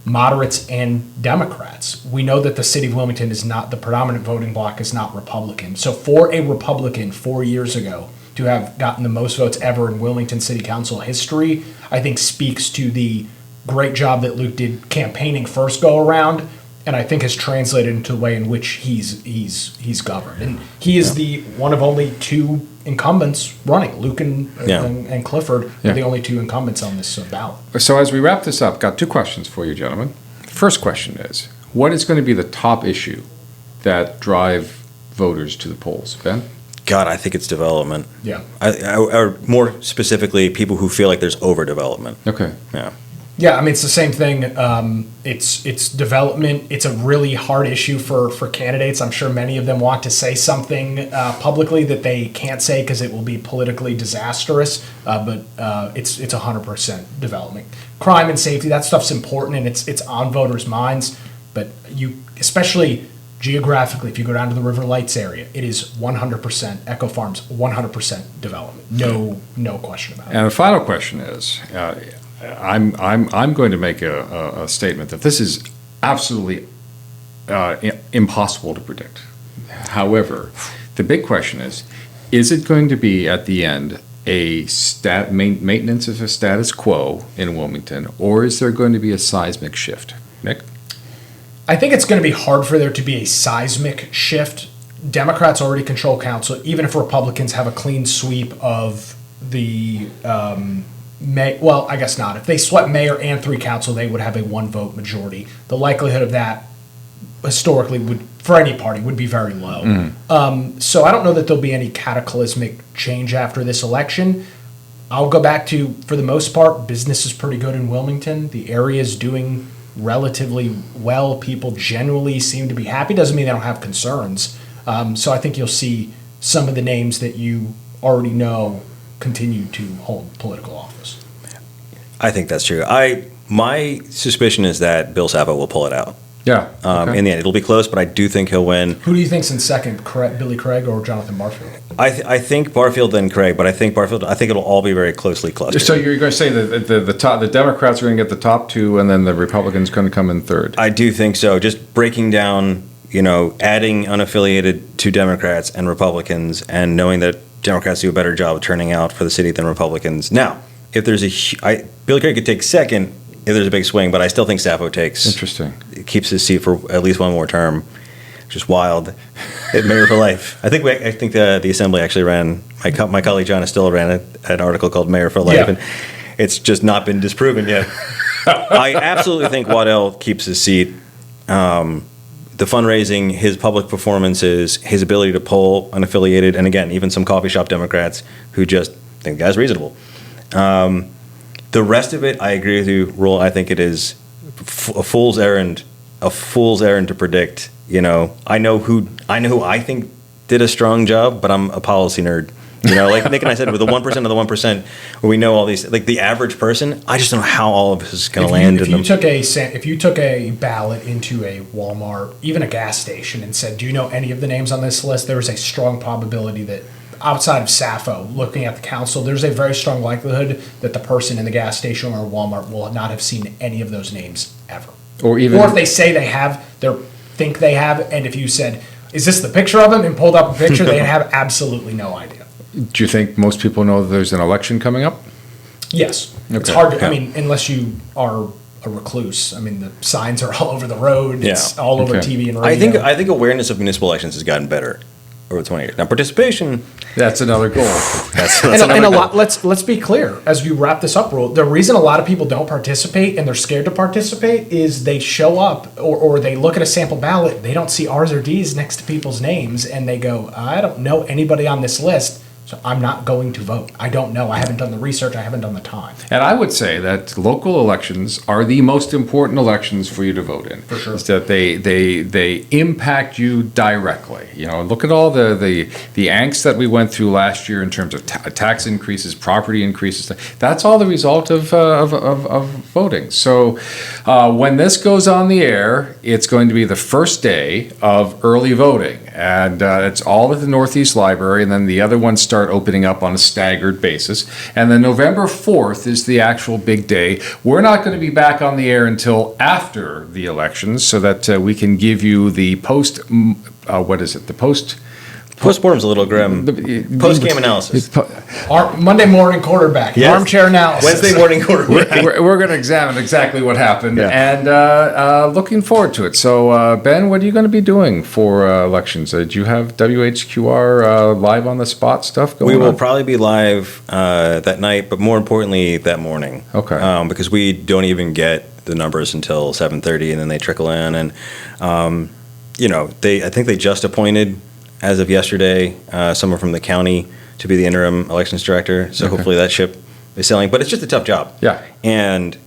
moderates and Democrats. We know that the city of Wilmington is not, the predominant voting bloc is not Republican. So for a Republican 4 years ago to have gotten the most votes ever in Wilmington City Council history, I think speaks to the great job that Luke did campaigning first go around, and I think has translated into the way in which he's governed. And he is the one of only two incumbents running. Luke and Clifford are the only two incumbents on this ballot. So as we wrap this up, got two questions for you, gentlemen. First question is, what is going to be the top issue that drive voters to the polls? Ben? God, I think it's development. Yeah. Or more specifically, people who feel like there's overdevelopment. Okay. Yeah. Yeah, I mean, it's the same thing. It's development. It's a really hard issue for candidates. I'm sure many of them want to say something publicly that they can't say because it will be politically disastrous. But it's 100% development. Crime and safety, that stuff's important, and it's on voters' minds. But you, especially geographically, if you go down to the River Lights area, it is 100% Echo Farms, 100% development. No question about it. And the final question is, I'm going to make a statement that this is absolutely impossible to predict. However, the big question is it going to be at the end a maintenance of a status quo in Wilmington, or is there going to be a seismic shift? Nick? I think it's going to be hard for there to be a seismic shift. Democrats already control council, even if Republicans have a clean sweep of the well, I guess not. If they swept mayor and 3 council, they would have a 1-vote majority. The likelihood of that historically would, for any party, would be very low. So I don't know that there'll be any cataclysmic change after this election. I'll go back to, for the most part, business is pretty good in Wilmington. The area is doing relatively well. People generally seem to be happy. Doesn't mean they don't have concerns. So I think you'll see some of the names that you already know continue to hold political office. I think that's true. My suspicion is that Bill Schachtman will pull it out. Yeah. Okay. In the end, it'll be close, but I do think he'll win. Who do you think's in second, Billy Craig or Jonathan Barfield? I think Barfield then Craig, but I think it'll all be very closely clustered. So you're going to say that the Democrats are going to get the top 2, and then the Republicans going to come in third? I do think so. Just breaking down, adding unaffiliated to Democrats and Republicans, and knowing that Democrats do a better job of turning out for the city than Republicans. Now, if there's Billy Craig could take second if there's a big swing, but I still think Sappho keeps his seat for at least one more term. Just wild. Mayor for life. I think the Assembly actually ran, my colleague John Estillo ran an article called Mayor for Life, and it's just not been disproven yet. I absolutely think Waddell keeps his seat. The fundraising, his public performances, his ability to poll unaffiliated, and again, even some coffee shop Democrats who just think the guy's reasonable. The rest of it, I agree with you, Reuel. I think it is a fool's errand to predict. I know who I think did a strong job, but I'm a policy nerd. Like Nick and I said, with the 1% of the 1%, where we know all these, like the average person, I just don't know how all of this is going to land in them. If you took a ballot into a Walmart, even a gas station, and said, do you know any of the names on this list? There is a strong probability that outside of Sappho, looking at the council, there's a very strong likelihood that the person in the gas station or Walmart will not have seen any of those names ever. Or if they say they have, think they have, and if you said, is this the picture of him, and pulled up a picture, they have absolutely no idea. Do you think most people know that there's an election coming up? Yes. Okay. It's hard to, unless you are a recluse. The signs are all over the road. It's all over TV and radio. I think awareness of municipal elections has gotten better over 20 years. Now, participation, that's another goal. That's another goal. Let's be clear as we wrap this up, Reuel. The reason a lot of people don't participate and they're scared to participate is they show up or they look at a sample ballot, they don't see R's or D's next to people's names, and they go, I don't know anybody on this list, so I'm not going to vote. I don't know. I haven't done the research. I haven't done the time. And I would say that local elections are the most important elections for you to vote in. For sure. Is that they impact you directly. Look at all the angst that we went through last year in terms of tax increases, property increases. That's all the result of voting. So when this goes on the air, it's going to be the first day of early voting. And it's all at the Northeast Library, and then the other ones start opening up on a staggered basis. And then November 4th is the actual big day. We're not going to be back on the air until after the elections so that we can give you the postmortem's a little grim. Post-game analysis. Monday morning quarterback. Yes. Armchair analysis. Wednesday morning quarterback. We're going to examine exactly what happened and looking forward to it. So, Ben, what are you going to be doing for elections? Do you have WHQR live on the spot stuff going on? We will probably be live that night, but more importantly, that morning. Okay. Because we don't even get the numbers until 7:30, and then they trickle in. And, I think they just appointed, as of yesterday, someone from the county to be the interim elections director. So hopefully that ship is sailing. But it's just a tough job. Yeah. And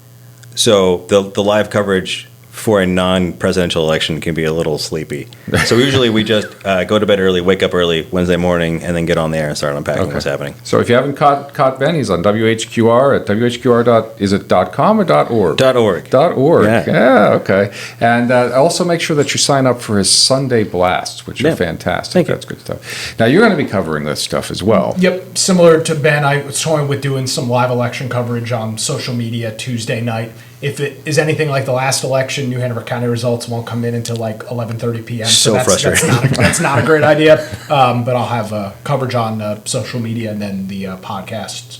So the live coverage for a non-presidential election can be a little sleepy. So usually we just go to bed early, wake up early Wednesday morning, and then get on the air and start unpacking what's happening. So if you haven't caught Ben, he's on WHQR at is it .com or .org? .org. .org. Yeah. Okay. And also make sure that you sign up for his Sunday blasts, which are fantastic. Thank you. That's good stuff. Now you're going to be covering this stuff as well. Yep, similar to Ben, I was toying with doing some live election coverage on social media Tuesday night. If it is anything like the last election, New Hanover County results won't come in until like 11:30 p.m. So frustrating. That's not a great idea. But I'll have coverage on social media and then the podcast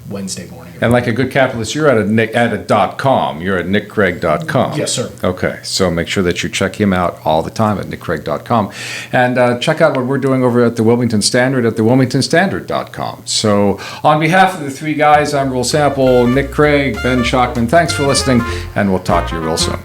Wednesday morning. And like a good capitalist, you're at a .com. You're at nickcraig.com. Yes, sir. Okay, so make sure that you check him out all the time at nickcraig.com. And check out what we're doing over at the Wilmington Standard at thewilmingtonstandard.com. So on behalf of the three guys, I'm Reuel Sample, Nick Craig, Ben Schachtman. Thanks for listening, and we'll talk to you real soon.